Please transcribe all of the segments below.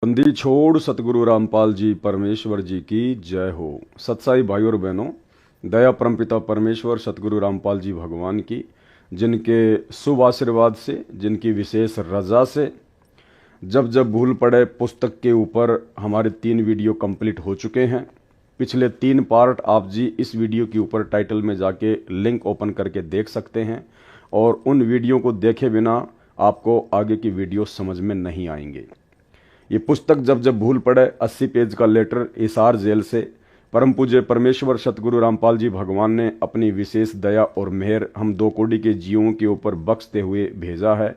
बंदी छोड़ सतगुरु रामपाल जी परमेश्वर जी की जय हो। सत्साई भाई और बहनों, दया परमपिता परमेश्वर सतगुरु रामपाल जी भगवान की, जिनके शुभ आशीर्वाद से, जिनकी विशेष रजा से जब जब भूल पड़े पुस्तक के ऊपर हमारे 3 वीडियो कंप्लीट हो चुके हैं। पिछले 3 पार्ट आप जी इस वीडियो के ऊपर टाइटल में जाके लिंक ओपन करके देख सकते हैं, और उन वीडियो को देखे बिना आपको आगे की वीडियो समझ में नहीं आएंगे। ये पुस्तक जब जब भूल पड़े 80 पेज का लेटर हिसार जेल से परम पूज्य परमेश्वर सतगुरु रामपाल जी भगवान ने अपनी विशेष दया और मेहर हम 2 कोटि के जीवों के ऊपर बख्शते हुए भेजा है।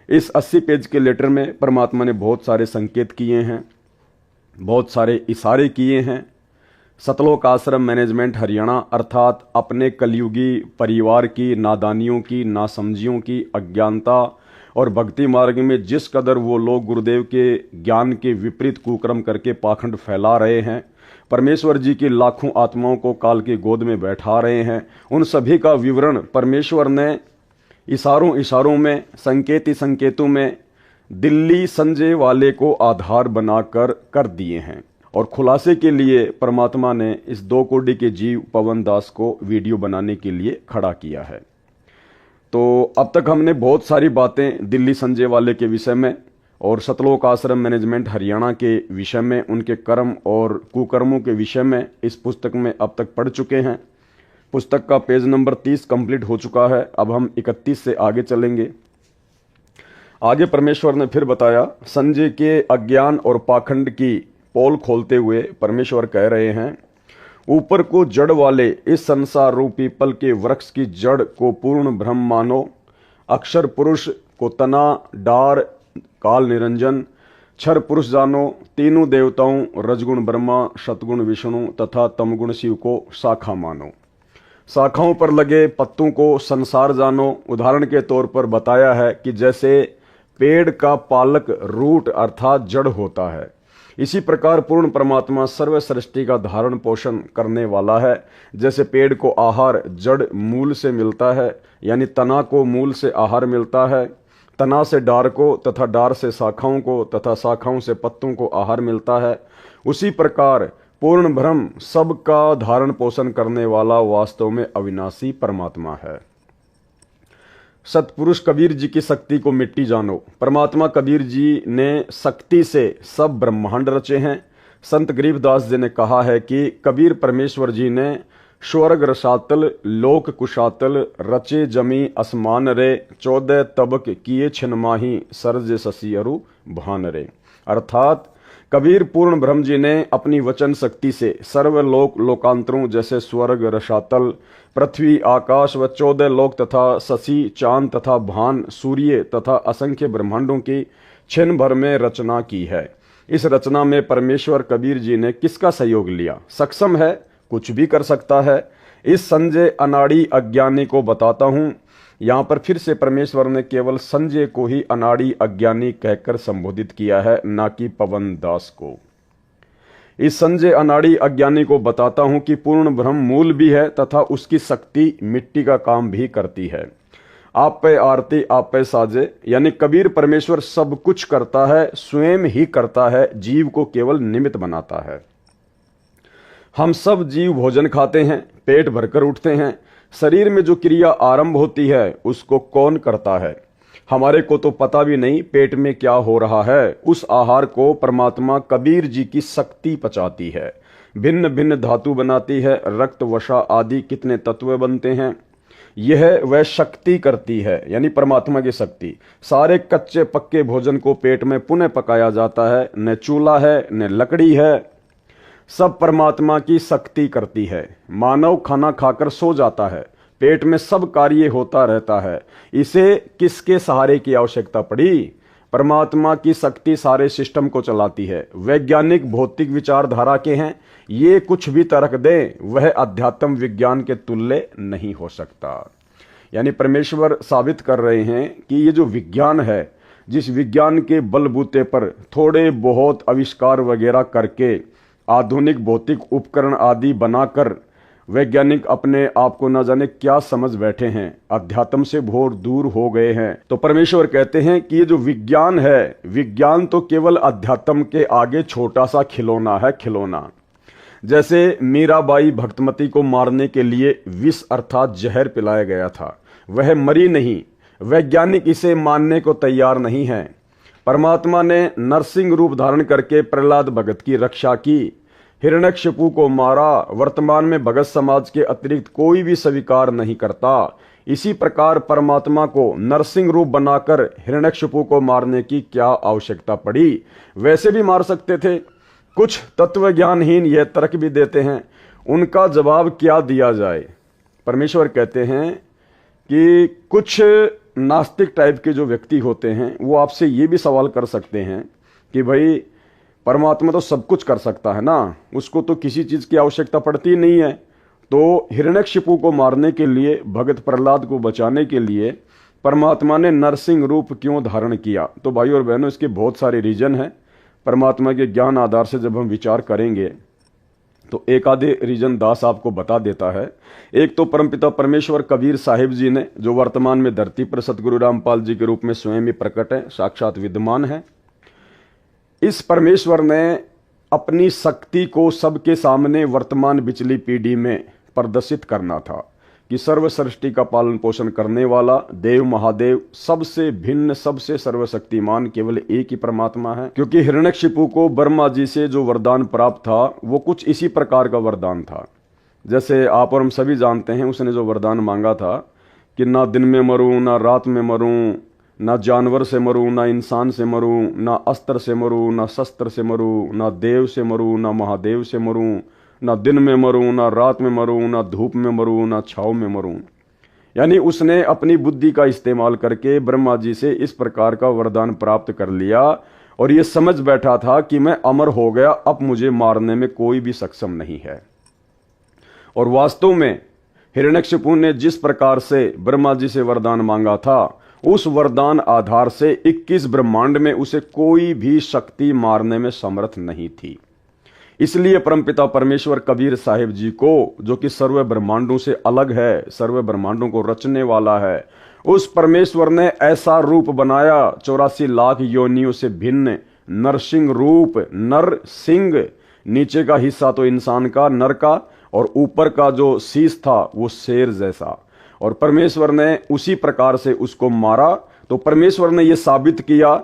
इस 80 पेज के लेटर में परमात्मा ने बहुत सारे संकेत किए हैं, बहुत सारे इशारे किए हैं। सतलोक आश्रम मैनेजमेंट हरियाणा अर्थात अपने कलयुगी परिवार की नादानियों की, नासमझियों की, अज्ञानता और भक्ति मार्ग में जिस कदर वो लोग गुरुदेव के ज्ञान के विपरीत कुकर्म करके पाखंड फैला रहे हैं, परमेश्वर जी की लाखों आत्माओं को काल की गोद में बैठा रहे हैं, उन सभी का विवरण परमेश्वर ने इशारों इशारों में, संकेती संकेतों में दिल्ली संजय वाले को आधार बनाकर कर दिए हैं। और खुलासे के लिए परमात्मा ने इस 2 कोटि के जीव पवन दास को वीडियो बनाने के लिए खड़ा किया है। तो अब तक हमने बहुत सारी बातें दिल्ली संजय वाले के विषय में और सतलोक आश्रम मैनेजमेंट हरियाणा के विषय में, उनके कर्म और कुकर्मों के विषय में इस पुस्तक में अब तक पढ़ चुके हैं। पुस्तक का पेज नंबर 30 कंप्लीट हो चुका है। अब हम 31 से आगे चलेंगे। आगे परमेश्वर ने फिर बताया, संजय के अज्ञान और पाखंड की पोल खोलते हुए परमेश्वर कह रहे हैं, ऊपर को जड़ वाले इस संसार रूपी पल के वृक्ष की जड़ को पूर्ण ब्रह्म मानो, अक्षर पुरुष को तना, डार काल निरंजन, क्षर पुरुष जानो, तीनों देवताओं रजगुण ब्रह्मा, सतगुण विष्णु तथा तमगुण शिव को शाखा मानो। शाखाओं पर लगे पत्तों को संसार जानो। उदाहरण के तौर पर बताया है कि जैसे पेड़ का पालक रूट अर्थात जड़ होता है, इसी प्रकार पूर्ण परमात्मा सर्व सृष्टि का धारण पोषण करने वाला है। जैसे पेड़ को आहार जड़ मूल से मिलता है, यानी तना को मूल से आहार मिलता है, तना से डार को तथा डार से शाखाओं को तथा शाखाओं से पत्तों को आहार मिलता है, उसी प्रकार पूर्ण ब्रह्म सबका धारण पोषण करने वाला वास्तव में अविनाशी परमात्मा है। सतपुरुष कबीर जी की शक्ति को मिट्टी जानो। परमात्मा कबीर जी ने शक्ति से सब ब्रह्मांड रचे हैं। संत गरीबदास जी ने कहा है कि कबीर परमेश्वर जी ने स्वर्ग रसातल लोक कुशातल रचे जमी असमान रे, 14 तबक किए छिन्माही सरज शशि अरु भान रे। अर्थात कबीर पूर्ण ब्रह्म जी ने अपनी वचन शक्ति से सर्वलोक लोकांतरों जैसे स्वर्ग रसातल, पृथ्वी आकाश व 14 लोक तथा शशि चांद तथा भान सूर्य तथा असंख्य ब्रह्मांडों की क्षण भर में रचना की है। इस रचना में परमेश्वर कबीर जी ने किसका सहयोग लिया? सक्षम है, कुछ भी कर सकता है। इस संजय अनाड़ी अज्ञानी को बताता हूं। यहां पर फिर से परमेश्वर ने केवल संजय को ही अनाड़ी अज्ञानी कहकर संबोधित किया है, ना कि पवन दास को। इस संजय अनाड़ी अज्ञानी को बताता हूं कि पूर्ण ब्रह्म मूल भी है तथा उसकी शक्ति मिट्टी का काम भी करती है। आप पे आरती आप पे साजे, यानी कबीर परमेश्वर सब कुछ करता है, स्वयं ही करता है, जीव को केवल निमित्त बनाता है। हम सब जीव भोजन खाते हैं, पेट भरकर उठते हैं। शरीर में जो क्रिया आरंभ होती है उसको कौन करता है? हमारे को तो पता भी नहीं पेट में क्या हो रहा है। उस आहार को परमात्मा कबीर जी की शक्ति पचाती है, भिन्न भिन्न धातु बनाती है, रक्त वसा आदि कितने तत्व बनते हैं, यह वह शक्ति करती है, यानी परमात्मा की शक्ति। सारे कच्चे पक्के भोजन को पेट में पुनः पकाया जाता है, न चूल्हा है न लकड़ी है, सब परमात्मा की शक्ति करती है। मानव खाना खाकर सो जाता है, पेट में सब कार्य होता रहता है, इसे किसके सहारे की आवश्यकता पड़ी? परमात्मा की शक्ति सारे सिस्टम को चलाती है। वैज्ञानिक भौतिक विचारधारा के हैं, ये कुछ भी तर्क दें, वह अध्यात्म विज्ञान के तुल्य नहीं हो सकता। यानी परमेश्वर साबित कर रहे हैं कि ये जो विज्ञान है, जिस विज्ञान के बलबूते पर थोड़े बहुत आविष्कार वगैरह करके आधुनिक भौतिक उपकरण आदि बनाकर वैज्ञानिक अपने आप को न जाने क्या समझ बैठे हैं, अध्यात्म से घोर दूर हो गए हैं। तो परमेश्वर कहते हैं कि ये जो विज्ञान है, विज्ञान तो केवल अध्यात्म के आगे छोटा सा खिलौना है, खिलौना। जैसे मीराबाई भक्तमती को मारने के लिए विष अर्थात जहर पिलाया गया था, वह मरी नहीं। वैज्ञानिक इसे मानने को तैयार नहीं है। परमात्मा ने नरसिंह रूप धारण करके प्रहलाद भगत की रक्षा की, हिरण्यकशिपु को मारा। वर्तमान में भगत समाज के अतिरिक्त कोई भी स्वीकार नहीं करता। इसी प्रकार परमात्मा को नरसिंह रूप बनाकर हिरण्यकशिपु को मारने की क्या आवश्यकता पड़ी? वैसे भी मार सकते थे। कुछ तत्वज्ञानहीन यह तर्क भी देते हैं, उनका जवाब क्या दिया जाए? परमेश्वर कहते हैं कि कुछ नास्तिक टाइप के जो व्यक्ति होते हैं वो आपसे ये भी सवाल कर सकते हैं कि भाई परमात्मा तो सब कुछ कर सकता है ना, उसको तो किसी चीज की आवश्यकता पड़ती नहीं है, तो हिरण्यकशिपु को मारने के लिए, भगत प्रहलाद को बचाने के लिए परमात्मा ने नरसिंह रूप क्यों धारण किया? तो भाई और बहनों, इसके बहुत सारे रीजन हैं। परमात्मा के ज्ञान आधार से जब हम विचार करेंगे तो एक आधे रीजन दास आपको बता देता है। एक तो परमपिता परमेश्वर कबीर साहिब जी ने, जो वर्तमान में धरती पर सतगुरु रामपाल जी के रूप में स्वयं ही प्रकट है, साक्षात विद्यमान है। इस परमेश्वर ने अपनी शक्ति को सबके सामने वर्तमान पिछली पीढ़ी में प्रदर्शित करना था कि सर्व सृष्टि का पालन पोषण करने वाला देव महादेव, सबसे भिन्न, सबसे सर्वशक्तिमान केवल एक ही परमात्मा है। क्योंकि हिरण्यकशिपु को ब्रह्मा जी से जो वरदान प्राप्त था वो कुछ इसी प्रकार का वरदान था। जैसे आप और हम सभी जानते हैं, उसने जो वरदान मांगा था कि ना दिन में मरूं, ना रात में मरूं, ना जानवर से मरूं, ना इंसान से मरूं, ना अस्त्र से मरूं, ना शस्त्र से मरूं, ना देव से मरूं, ना महादेव से मरूं, ना दिन में मरूं, ना रात में मरूं, ना धूप में मरूं, ना छाव में मरूं। यानी उसने अपनी बुद्धि का इस्तेमाल करके ब्रह्मा जी से इस प्रकार का वरदान प्राप्त कर लिया और ये समझ बैठा था कि मैं अमर हो गया, अब मुझे मारने में कोई भी सक्षम नहीं है। और वास्तव में हिरण्यकशिपु ने जिस प्रकार से ब्रह्मा जी से वरदान मांगा था, उस वरदान आधार से 21 ब्रह्मांड में उसे कोई भी शक्ति मारने में समर्थ नहीं थी। इसलिए परमपिता परमेश्वर कबीर साहिब जी को, जो कि सर्व ब्रह्मांडों से अलग है, सर्व ब्रह्मांडों को रचने वाला है, उस परमेश्वर ने ऐसा रूप बनाया 84 लाख योनियों से भिन्न नरसिंह रूप। नर सिंह, नीचे का हिस्सा तो इंसान का, नर का, और ऊपर का जो शीश था वो शेर जैसा। और परमेश्वर ने उसी प्रकार से उसको मारा। तो परमेश्वर ने यह साबित किया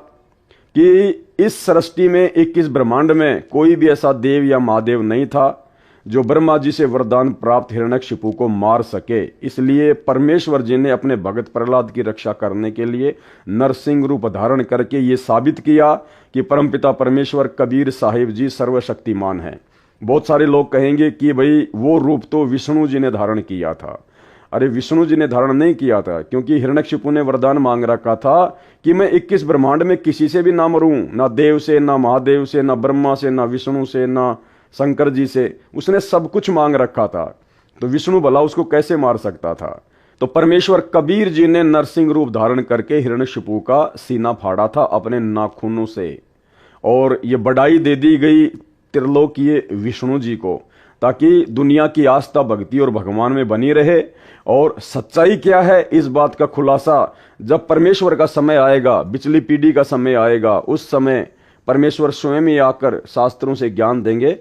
कि इस सृष्टि में 21 ब्रह्मांड में कोई भी ऐसा देव या महादेव नहीं था जो ब्रह्मा जी से वरदान प्राप्त हिरण्यकशिपु को मार सके। इसलिए परमेश्वर जी ने अपने भगत प्रहलाद की रक्षा करने के लिए नरसिंह रूप धारण करके ये साबित किया कि परमपिता परमेश्वर कबीर साहिब जी सर्वशक्तिमान हैं। बहुत सारे लोग कहेंगे कि भाई वो रूप तो विष्णु जी ने धारण किया था। अरे विष्णु जी ने धारण नहीं किया था, क्योंकि हिरण्यकशिपु ने वरदान मांग रखा था कि मैं 21 ब्रह्मांड में किसी से भी ना मरूं, ना देव से, ना महादेव से, ना ब्रह्मा से, ना विष्णु से, ना शंकर जी से। उसने सब कुछ मांग रखा था, तो विष्णु भला उसको कैसे मार सकता था? तो परमेश्वर कबीर जी ने नरसिंह रूप धारण करके हिरण्यकशिपु का सीना फाड़ा था अपने नाखूनों से, और ये बढ़ाई दे दी गई त्रिलोकीय विष्णु जी को, ताकि दुनिया की आस्था, भक्ति और भगवान में बनी रहे। और सच्चाई क्या है, इस बात का खुलासा जब परमेश्वर का समय आएगा, पिछली पीढ़ी का समय आएगा, उस समय परमेश्वर स्वयं ही आकर शास्त्रों से ज्ञान देंगे,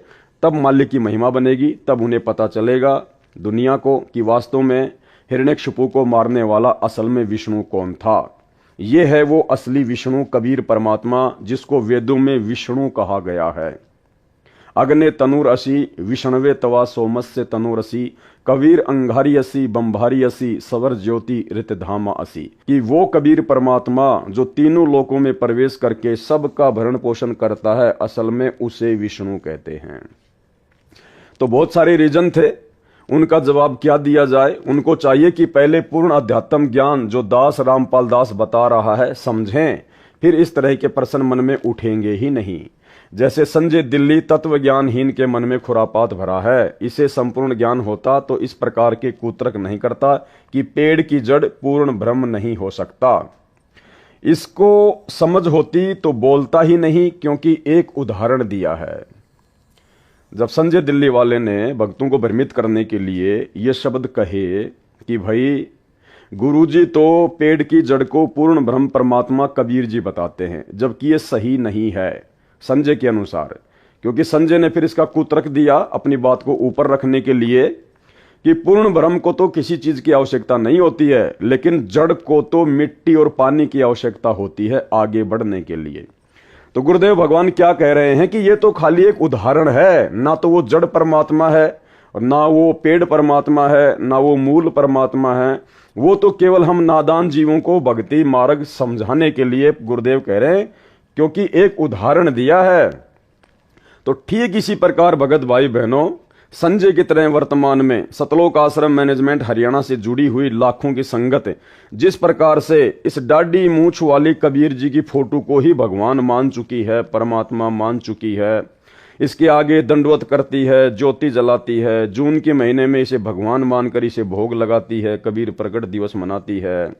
तब मालिक की महिमा बनेगी। तब उन्हें पता चलेगा दुनिया को कि वास्तव में हिरण्यकशिपु को मारने वाला असल में विष्णु कौन था। ये है वो असली विष्णु, कबीर परमात्मा, जिसको वेदों में विष्णु कहा गया है। अग्ने तनुरसी विष्णवे तवा सोमस्य तनुरसी, कबीर अंगारी असी बंभारी असी, सवर ज्योति ऋतधामा असी। कि वो कबीर परमात्मा जो तीनों लोकों में प्रवेश करके सबका भरण पोषण करता है, असल में उसे विष्णु कहते हैं। तो बहुत सारे रीजन थे, उनका जवाब क्या दिया जाए? उनको चाहिए कि पहले पूर्ण अध्यात्म ज्ञान जो दास रामपाल दास बता रहा है समझें, फिर इस तरह के प्रश्न मन में उठेंगे ही नहीं। जैसे संजय दिल्ली तत्व ज्ञानहीन के मन में खुरापात भरा है, इसे संपूर्ण ज्ञान होता तो इस प्रकार के कुतर्क नहीं करता कि पेड़ की जड़ पूर्ण ब्रह्म नहीं हो सकता। इसको समझ होती तो बोलता ही नहीं, क्योंकि एक उदाहरण दिया है। जब संजय दिल्ली वाले ने भक्तों को भ्रमित करने के लिए ये शब्द कहे कि भाई गुरुजी तो पेड़ की जड़ को पूर्ण ब्रह्म परमात्मा कबीर जी बताते हैं, जबकि ये सही नहीं है संजय के अनुसार, क्योंकि संजय ने फिर इसका कुतर्क दिया अपनी बात को ऊपर रखने के लिए कि पूर्ण ब्रह्म को तो किसी चीज की आवश्यकता नहीं होती है, लेकिन जड़ को तो मिट्टी और पानी की आवश्यकता होती है आगे बढ़ने के लिए। तो गुरुदेव भगवान क्या कह रहे हैं कि ये तो खाली एक उदाहरण है, ना तो वो जड़ परमात्मा है और ना वो पेड़ परमात्मा है, ना वो मूल परमात्मा है। वो तो केवल हम नादान जीवों को भक्ति मार्ग समझाने के लिए गुरुदेव कह रहे हैं, क्योंकि एक उदाहरण दिया है। तो ठीक इसी प्रकार भगत भाई बहनों, संजय की तरह वर्तमान में सतलोक आश्रम मैनेजमेंट हरियाणा से जुड़ी हुई लाखों की संगत जिस प्रकार से इस डाडी मूछ वाली कबीर जी की फोटो को ही भगवान मान चुकी है, परमात्मा मान चुकी है, इसके आगे दंडवत करती है, ज्योति जलाती है, जून के महीने में इसे भगवान मानकर इसे भोग लगाती है, कबीर प्रकट दिवस मनाती है।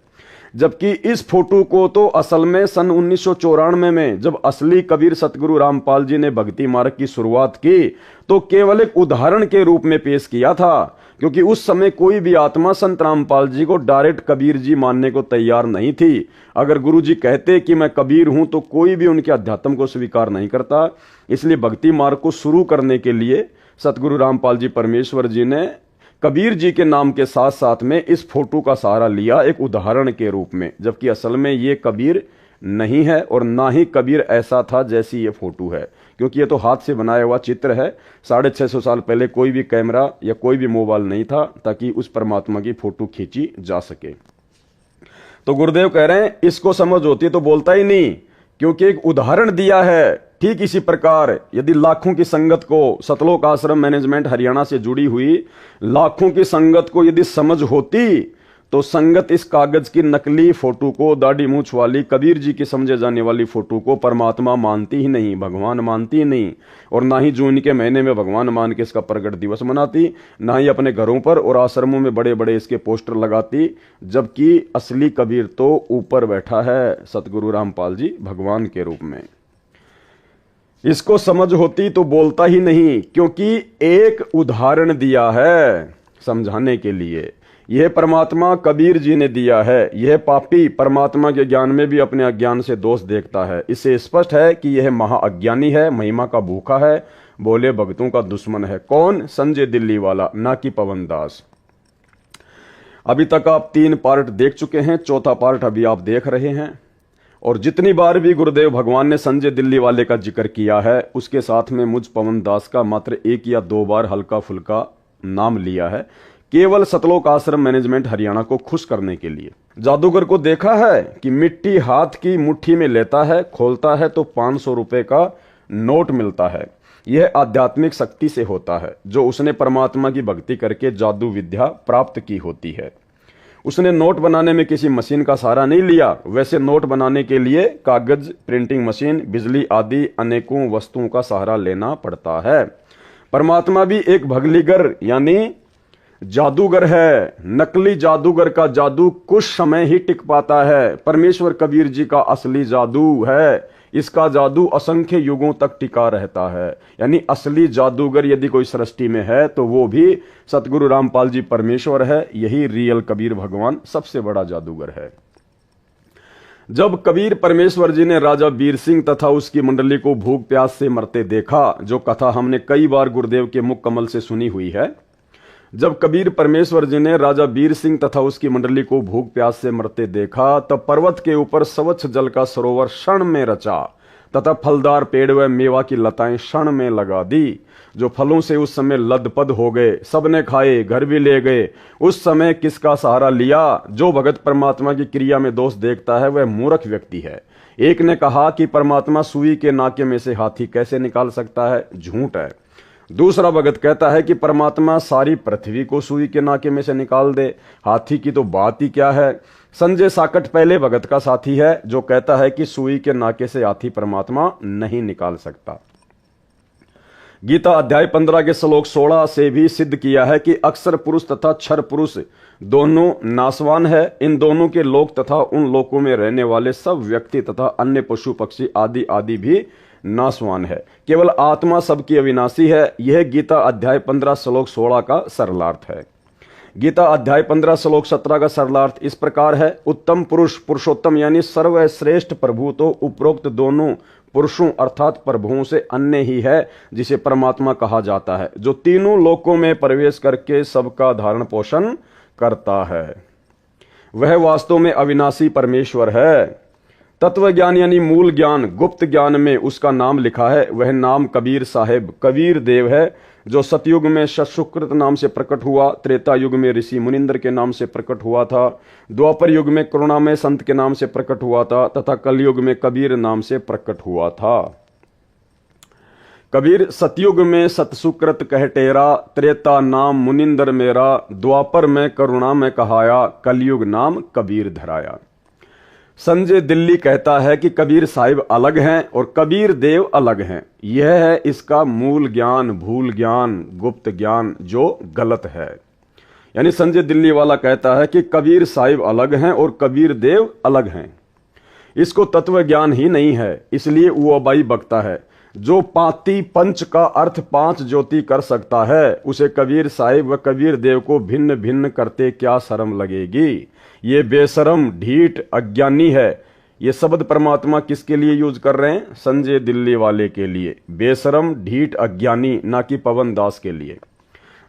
जबकि इस फोटो को तो असल में सन 1994 में जब असली कबीर सतगुरु रामपाल जी ने भक्ति मार्ग की शुरुआत की तो केवल एक उदाहरण के रूप में पेश किया था, क्योंकि उस समय कोई भी आत्मा संत रामपाल जी को डायरेक्ट कबीर जी मानने को तैयार नहीं थी। अगर गुरु जी कहते कि मैं कबीर हूं तो कोई भी उनके अध्यात्म को स्वीकार नहीं करता। इसलिए भक्ति मार्ग को शुरू करने के लिए सतगुरु रामपाल जी परमेश्वर जी ने कबीर जी के नाम के साथ साथ में इस फोटो का सहारा लिया एक उदाहरण के रूप में, जबकि असल में ये कबीर नहीं है और ना ही कबीर ऐसा था जैसी ये फोटो है, क्योंकि ये तो हाथ से बनाया हुआ चित्र है। 650 साल पहले कोई भी कैमरा या कोई भी मोबाइल नहीं था ताकि उस परमात्मा की फोटो खींची जा सके। तो गुरुदेव कह रहे हैं इसको समझ होती तो बोलता ही नहीं, क्योंकि एक उदाहरण दिया है। ठीक इसी प्रकार यदि लाखों की संगत को, सतलोक आश्रम मैनेजमेंट हरियाणा से जुड़ी हुई लाखों की संगत को यदि समझ होती तो संगत इस कागज की नकली फोटो को, दाढ़ी मूछ वाली कबीर जी की समझे जाने वाली फोटो को परमात्मा मानती ही नहीं, भगवान मानती ही नहीं, और ना ही जून के महीने में भगवान मान के इसका प्रकट दिवस मनाती, ना ही अपने घरों पर और आश्रमों में बड़े बड़े इसके पोस्टर लगाती। जबकि असली कबीर तो ऊपर बैठा है सतगुरु रामपाल जी भगवान के रूप में। इसको समझ होती तो बोलता ही नहीं, क्योंकि एक उदाहरण दिया है समझाने के लिए। यह परमात्मा कबीर जी ने दिया है। यह पापी परमात्मा के ज्ञान में भी अपने अज्ञान से दोष देखता है। इससे स्पष्ट है कि यह महाअज्ञानी है, महिमा का भूखा है, बोले भक्तों का दुश्मन है। कौन? संजय दिल्ली वाला, ना कि पवन दास। अभी तक आप 3 पार्ट देख चुके हैं, चौथा पार्ट अभी आप देख रहे हैं। और जितनी बार भी गुरुदेव भगवान ने संजय दिल्ली वाले का जिक्र किया है उसके साथ में मुझ पवन दास का मात्र 1 या 2 बार हल्का फुल्का नाम लिया है, केवल सतलोक आश्रम मैनेजमेंट हरियाणा को खुश करने के लिए। जादूगर को देखा है कि मिट्टी हाथ की मुट्ठी में लेता है, खोलता है तो 500 रुपए का नोट मिलता है। यह आध्यात्मिक शक्ति से होता है जो उसने परमात्मा की भक्ति करके जादू विद्या प्राप्त की होती है। उसने नोट बनाने में किसी मशीन का सहारा नहीं लिया। वैसे नोट बनाने के लिए कागज, प्रिंटिंग मशीन, बिजली आदि अनेकों वस्तुओं का सहारा लेना पड़ता है। परमात्मा भी एक भगलीगर यानी जादूगर है। नकली जादूगर का जादू कुछ समय ही टिक पाता है। परमेश्वर कबीर जी का असली जादू है, इसका जादू असंख्य युगों तक टिका रहता है। यानी असली जादूगर यदि कोई सृष्टि में है तो वो भी सतगुरु रामपाल जी परमेश्वर है। यही रियल कबीर भगवान सबसे बड़ा जादूगर है। जब कबीर परमेश्वर जी ने राजा वीर सिंह तथा उसकी मंडली को भूख प्यास से मरते देखा, जो कथा हमने कई बार गुरुदेव के मुख कमल से सुनी हुई है, जब कबीर परमेश्वर जी ने राजा वीर सिंह तथा उसकी मंडली को भूख प्यास से मरते देखा, तब पर्वत के ऊपर स्वच्छ जल का सरोवर क्षण में रचा तथा फलदार पेड़ व मेवा की लताएं क्षण में लगा दी। जो फलों से उस समय लदपद हो गए, सबने खाए, घर भी ले गए। उस समय किसका सहारा लिया? जो भगत परमात्मा की क्रिया में दोष देखता है वह मूर्ख व्यक्ति है। एक ने कहा कि परमात्मा सुई के नाके में से हाथी कैसे निकाल सकता है? झूठ है। दूसरा भगत कहता है कि परमात्मा सारी पृथ्वी को सुई के नाके में से निकाल दे, हाथी की तो बात ही क्या है। संजय साकट पहले भगत का साथी है जो कहता है कि सुई के नाके से हाथी परमात्मा नहीं निकाल सकता। गीता अध्याय 15 के श्लोक 16 से भी सिद्ध किया है कि अक्षर पुरुष तथा क्षर पुरुष दोनों नाशवान है। इन दोनों के लोक तथा उन लोकों में रहने वाले सब व्यक्ति तथा अन्य पशु पक्षी आदि आदि भी नाशवान है, केवल आत्मा सबकी अविनाशी है। यह गीता अध्याय 15 श्लोक 16 का सरलार्थ है। गीता अध्याय 15 श्लोक 17 का सरलार्थ इस प्रकार है। उत्तम पुरुष, पुरुषोत्तम यानी सर्वश्रेष्ठ प्रभु तो उपरोक्त दोनों पुरुषों अर्थात प्रभुओं से अन्य ही है, जिसे परमात्मा कहा जाता है, जो तीनों लोकों में प्रवेश करके सबका धारण पोषण करता है। वह वास्तव में अविनाशी परमेश्वर है। तत्व ज्ञान यानी मूल ज्ञान, गुप्त ज्ञान में उसका नाम लिखा है। वह नाम कबीर साहेब, कबीर देव है, जो सतयुग में सुकृत नाम से प्रकट हुआ, त्रेता युग में ऋषि मुनिंदर के नाम से प्रकट हुआ था, द्वापर युग में करुणामय संत के नाम से प्रकट हुआ था तथा कलयुग में कबीर नाम से प्रकट हुआ था। कबीर सतयुग में सतसुकृत कह टेरा, त्रेता नाम मुनिंदर मेरा, द्वापर में करुणा में कहाया, कलयुग नाम कबीर धराया। संजय दिल्ली कहता है कि कबीर साहिब अलग हैं और कबीर देव अलग हैं। यह है इसका मूल ज्ञान, भूल ज्ञान, गुप्त ज्ञान जो गलत है। यानी संजय दिल्ली वाला कहता है कि कबीर साहिब अलग हैं और कबीर देव अलग हैं। इसको तत्व ज्ञान ही नहीं है, इसलिए वो अबाई बकता है। जो पाती पंच का अर्थ पांच ज्योति कर सकता है, उसे कबीर साहिब व कबीर देव को भिन्न भिन्न करते क्या शर्म लगेगी। ये बेशरम, ढीठ, अज्ञानी है। ये शब्द परमात्मा किसके लिए यूज कर रहे हैं? संजय दिल्ली वाले के लिए। बेशरम, ढीठ, अज्ञानी, ना कि पवन दास के लिए।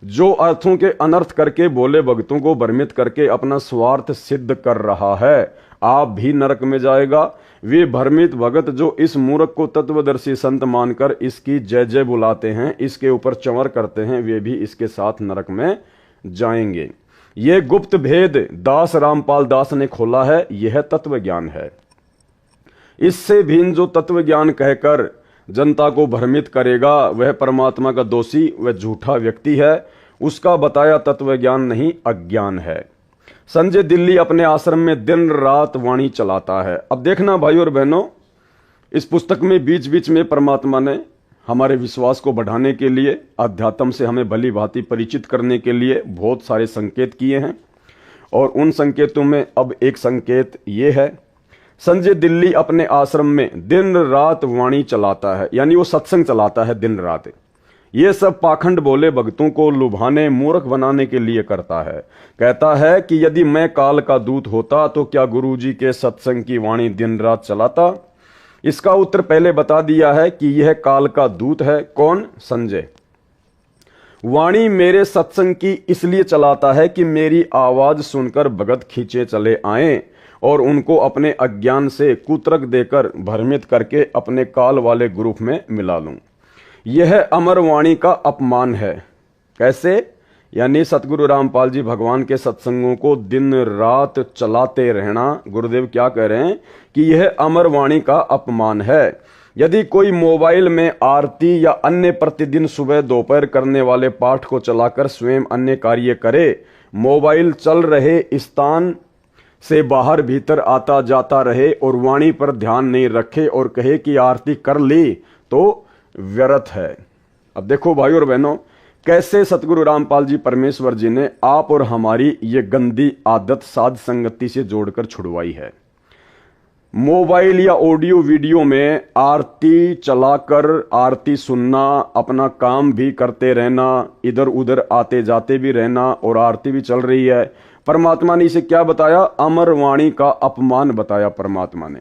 जो अर्थों के अनर्थ करके बोले भक्तों को भ्रमित करके अपना स्वार्थ सिद्ध कर रहा है, आप भी नरक में जाएगा। वे भ्रमित भगत जो इस मूर्ख को तत्वदर्शी संत मानकर इसकी जय जय बुलाते हैं, इसके ऊपर चंवर करते हैं, वे भी इसके साथ नरक में जाएंगे। यह गुप्त भेद दास रामपाल दास ने खोला है। यह तत्व ज्ञान है। इससे भिन्न जो तत्व ज्ञान कहकर जनता को भ्रमित करेगा, वह परमात्मा का दोषी व झूठा व्यक्ति है। उसका बताया तत्व ज्ञान नहीं, अज्ञान है। संजय दिल्ली अपने आश्रम में दिन रात वाणी चलाता है। अब देखना भाई और बहनों, इस पुस्तक में बीच बीच में परमात्मा ने हमारे विश्वास को बढ़ाने के लिए, अध्यात्म से हमें भली भांति परिचित करने के लिए बहुत सारे संकेत किए हैं। और उन संकेतों में अब एक संकेत ये है, संजय दिल्ली अपने आश्रम में दिन रात वाणी चलाता है, यानी वो सत्संग चलाता है दिन रात। ये सब पाखंड बोले भक्तों को लुभाने, मूर्ख बनाने के लिए करता है। कहता है कि यदि मैं काल का दूत होता तो क्या गुरुजी के सत्संग की वाणी दिन रात चलाता? इसका उत्तर पहले बता दिया है कि यह काल का दूत है। कौन? संजय। वाणी मेरे सत्संग की इसलिए चलाता है कि मेरी आवाज सुनकर भगत खींचे चले आए और उनको अपने अज्ञान से कुतर्क देकर भ्रमित करके अपने काल वाले ग्रुप में मिला लूं। यह अमर वाणी का अपमान है। कैसे? यानी सतगुरु रामपाल जी भगवान के सत्संगों को दिन रात चलाते रहना। गुरुदेव क्या कह रहे हैं कि यह अमर वाणी का अपमान है। यदि कोई मोबाइल में आरती या अन्य प्रतिदिन सुबह दोपहर करने वाले पाठ को चलाकर स्वयं अन्य कार्य करे, मोबाइल चल रहे स्थान से बाहर भीतर आता जाता रहे और वाणी पर ध्यान नहीं रखे और कहे कि आरती कर ली, तो व्यर्थ है। अब देखो भाई और बहनों, कैसे सतगुरु रामपाल जी परमेश्वर जी ने आप और हमारी ये गंदी आदत साध संगति से जोड़कर छुड़वाई है। मोबाइल या ऑडियो वीडियो में आरती चलाकर आरती सुनना, अपना काम भी करते रहना, इधर उधर आते जाते भी रहना और आरती भी चल रही है। परमात्मा ने इसे क्या बताया? अमर वाणी का अपमान बताया। परमात्मा ने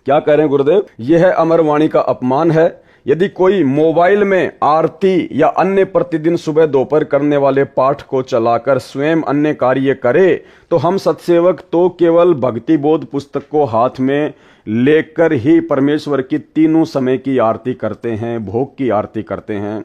क्या कह रहे हैं गुरुदेव? यह अमर वाणी का अपमान है। यदि कोई मोबाइल में आरती या अन्य प्रतिदिन सुबह दोपहर करने वाले पाठ को चलाकर स्वयं अन्य कार्य करे, तो हम सत्सेवक तो केवल भक्ति बोध पुस्तक को हाथ में लेकर ही परमेश्वर की तीनों समय की आरती करते हैं, भोग की आरती करते हैं।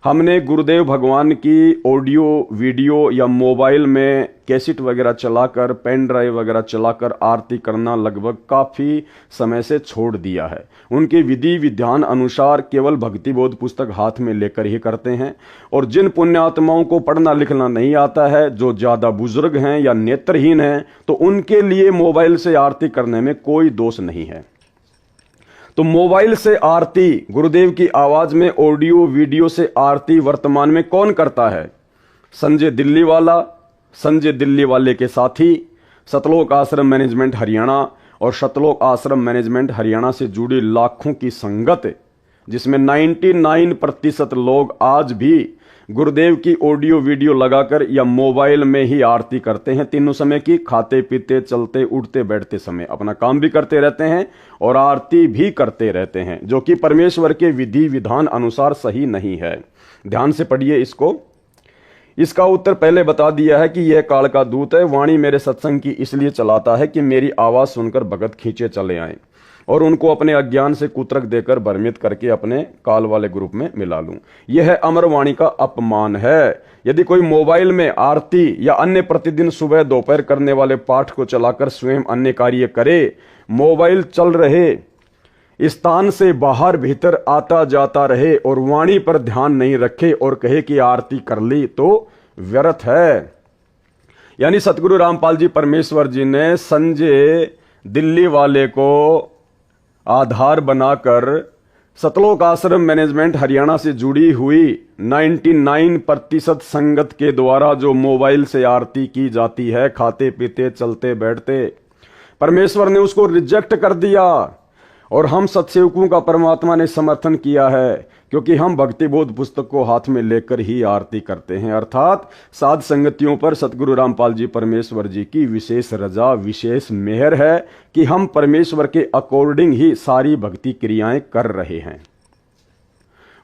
हमने गुरुदेव भगवान की ऑडियो वीडियो या मोबाइल में कैसेट वगैरह चलाकर, पेन ड्राइव वगैरह चलाकर आरती करना लगभग काफ़ी समय से छोड़ दिया है। उनके विधि विधान अनुसार केवल भक्ति बोध पुस्तक हाथ में लेकर ही करते हैं। और जिन पुण्यात्माओं को पढ़ना लिखना नहीं आता है, जो ज़्यादा बुजुर्ग हैं या नेत्रहीन हैं, तो उनके लिए मोबाइल से आरती करने में कोई दोष नहीं है। तो मोबाइल से आरती, गुरुदेव की आवाज में ऑडियो वीडियो से आरती वर्तमान में कौन करता है? संजय दिल्ली वाला, संजय दिल्ली वाले के साथी, सतलोक आश्रम मैनेजमेंट हरियाणा और सतलोक आश्रम मैनेजमेंट हरियाणा से जुड़ी लाखों की संगत, जिसमें 99% लोग आज भी गुरुदेव की ऑडियो वीडियो लगाकर या मोबाइल में ही आरती करते हैं। तीनों समय की, खाते पीते चलते उठते बैठते समय अपना काम भी करते रहते हैं और आरती भी करते रहते हैं, जो कि परमेश्वर के विधि विधान अनुसार सही नहीं है। ध्यान से पढ़िए इसको। इसका उत्तर पहले बता दिया है कि यह काल का दूत है। वाणी मेरे सत्संग की इसलिए चलाता है कि मेरी आवाज सुनकर भगत खींचे चले आए और उनको अपने अज्ञान से कुतरक देकर भ्रमित करके अपने काल वाले ग्रुप में मिला लूं। यह अमर वाणी का अपमान है। यदि कोई मोबाइल में आरती या अन्य प्रतिदिन सुबह दोपहर करने वाले पाठ को चलाकर स्वयं अन्य कार्य करे, मोबाइल चल रहे स्थान से बाहर भीतर आता जाता रहे और वाणी पर ध्यान नहीं रखे और कहे कि आरती कर ली, तो व्यर्थ है। यानी सतगुरु रामपाल जी परमेश्वर जी ने संजय दिल्ली वाले को आधार बनाकर सतलोक आश्रम मैनेजमेंट हरियाणा से जुड़ी हुई 99% संगत के द्वारा जो मोबाइल से आरती की जाती है, खाते पीते चलते बैठते, परमेश्वर ने उसको रिजेक्ट कर दिया और हम सत्सेवकों का परमात्मा ने समर्थन किया है, क्योंकि हम भक्ति बोध पुस्तक को हाथ में लेकर ही आरती करते हैं। अर्थात साध संगतियों पर सतगुरु रामपाल जी परमेश्वर जी की विशेष रजा, विशेष मेहर है कि हम परमेश्वर के अकॉर्डिंग ही सारी भक्ति क्रियाएं कर रहे हैं।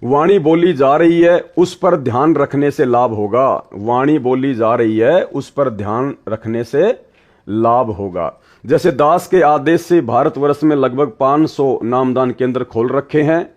वाणी बोली जा रही है, उस पर ध्यान रखने से लाभ होगा। वाणी बोली जा रही है, उस पर ध्यान रखने से लाभ होगा। जैसे दास के आदेश से भारतवर्ष में लगभग 500 नामदान केंद्र खोल रखे हैं,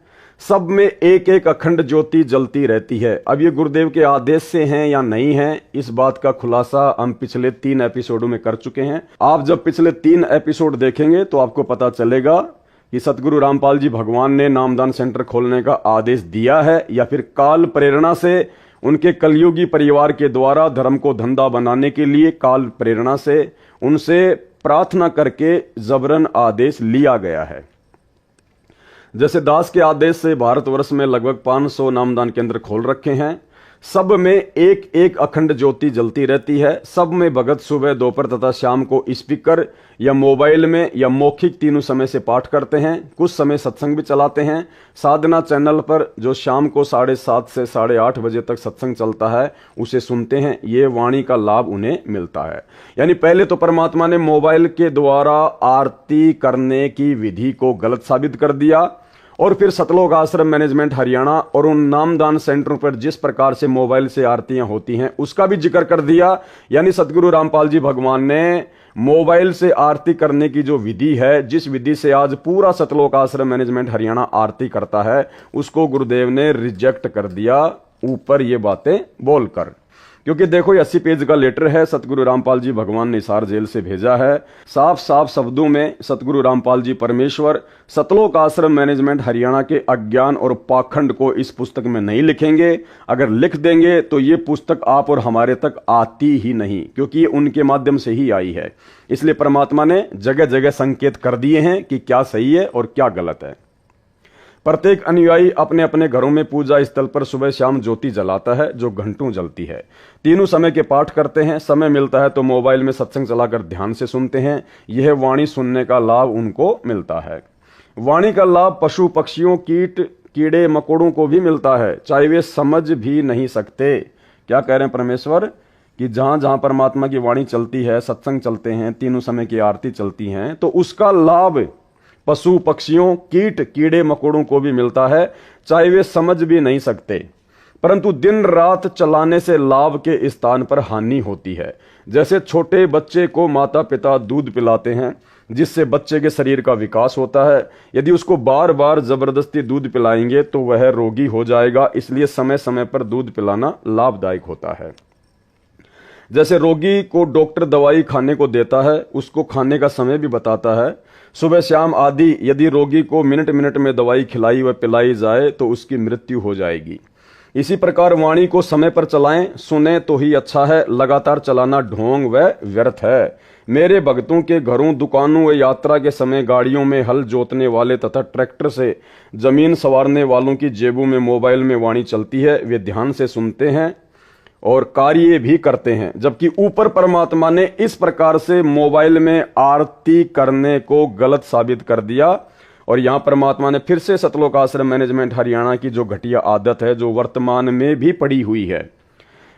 सब में एक एक अखंड ज्योति जलती रहती है। अब ये गुरुदेव के आदेश से हैं या नहीं हैं, इस बात का खुलासा हम पिछले 3 एपिसोडों में कर चुके हैं। आप जब पिछले 3 एपिसोड देखेंगे तो आपको पता चलेगा कि सतगुरु रामपाल जी भगवान ने नामदान सेंटर खोलने का आदेश दिया है या फिर काल प्रेरणा से उनके कलयुगी परिवार के द्वारा धर्म को धंधा बनाने के लिए काल प्रेरणा से उनसे प्रार्थना करके जबरन आदेश लिया गया है। जैसे दास के आदेश से भारतवर्ष में लगभग 500 नामदान केंद्र खोल रखे हैं, सब में एक एक अखंड ज्योति जलती रहती है। सब में भगत सुबह दोपहर तथा शाम को स्पीकर या मोबाइल में या मौखिक तीनों समय से पाठ करते हैं। कुछ समय सत्संग भी चलाते हैं। साधना चैनल पर जो शाम को 7:30 से 8:30 बजे तक सत्संग चलता है, उसे सुनते हैं। ये वाणी का लाभ उन्हें मिलता है। यानी पहले तो परमात्मा ने मोबाइल के द्वारा आरती करने की विधि को गलत साबित कर दिया और फिर सतलोक आश्रम मैनेजमेंट हरियाणा और उन नामदान सेंटरों पर जिस प्रकार से मोबाइल से आरतियां होती हैं उसका भी जिक्र कर दिया। यानी सतगुरु रामपाल जी भगवान ने मोबाइल से आरती करने की जो विधि है, जिस विधि से आज पूरा सतलोक आश्रम मैनेजमेंट हरियाणा आरती करता है, उसको गुरुदेव ने रिजेक्ट कर दिया ऊपर ये बातें बोलकर। क्योंकि देखो, ये 80 पेज का लेटर है, सतगुरु रामपाल जी भगवान ने हिसार जेल से भेजा है। साफ साफ शब्दों में सतगुरु रामपाल जी परमेश्वर सतलोक आश्रम मैनेजमेंट हरियाणा के अज्ञान और पाखंड को इस पुस्तक में नहीं लिखेंगे। अगर लिख देंगे तो ये पुस्तक आप और हमारे तक आती ही नहीं, क्योंकि ये उनके माध्यम से ही आई है। इसलिए परमात्मा ने जगह जगह संकेत कर दिए हैं कि क्या सही है और क्या गलत है। प्रत्येक अनुयायी अपने अपने घरों में पूजा स्थल पर सुबह शाम ज्योति जलाता है, जो घंटों जलती है। तीनों समय के पाठ करते हैं। समय मिलता है तो मोबाइल में सत्संग चलाकर ध्यान से सुनते हैं। यह वाणी सुनने का लाभ उनको मिलता है। वाणी का लाभ पशु पक्षियों, कीट कीड़े मकोड़ों को भी मिलता है, चाहे वे समझ भी नहीं सकते। क्या कह रहे हैं परमेश्वर कि जहां जहां परमात्मा की वाणी चलती है, सत्संग चलते हैं, तीनों समय की आरती चलती हैं, तो उसका लाभ पशु पक्षियों, कीट कीड़े मकोड़ों को भी मिलता है, चाहे वे समझ भी नहीं सकते। परंतु दिन रात चलाने से लाभ के स्थान पर हानि होती है। जैसे छोटे बच्चे को माता पिता दूध पिलाते हैं, जिससे बच्चे के शरीर का विकास होता है। यदि उसको बार बार जबरदस्ती दूध पिलाएंगे तो वह रोगी हो जाएगा। इसलिए समय समय पर दूध पिलाना लाभदायक होता है। जैसे रोगी को डॉक्टर दवाई खाने को देता है, उसको खाने का समय भी बताता है, सुबह शाम आदि। यदि रोगी को मिनट मिनट में दवाई खिलाई व पिलाई जाए तो उसकी मृत्यु हो जाएगी। इसी प्रकार वाणी को समय पर चलाएं, सुने तो ही अच्छा है। लगातार चलाना ढोंग व व्यर्थ है। मेरे भक्तों के घरों, दुकानों व यात्रा के समय गाड़ियों में हल जोतने वाले तथा ट्रैक्टर से जमीन संवारने वालों की जेबों में मोबाइल में वाणी चलती है। वे ध्यान से सुनते हैं और कार्य भी करते हैं। जबकि ऊपर परमात्मा ने इस प्रकार से मोबाइल में आरती करने को गलत साबित कर दिया। और यहां परमात्मा ने फिर से सतलोक आश्रम मैनेजमेंट हरियाणा की जो घटिया आदत है, जो वर्तमान में भी पड़ी हुई है,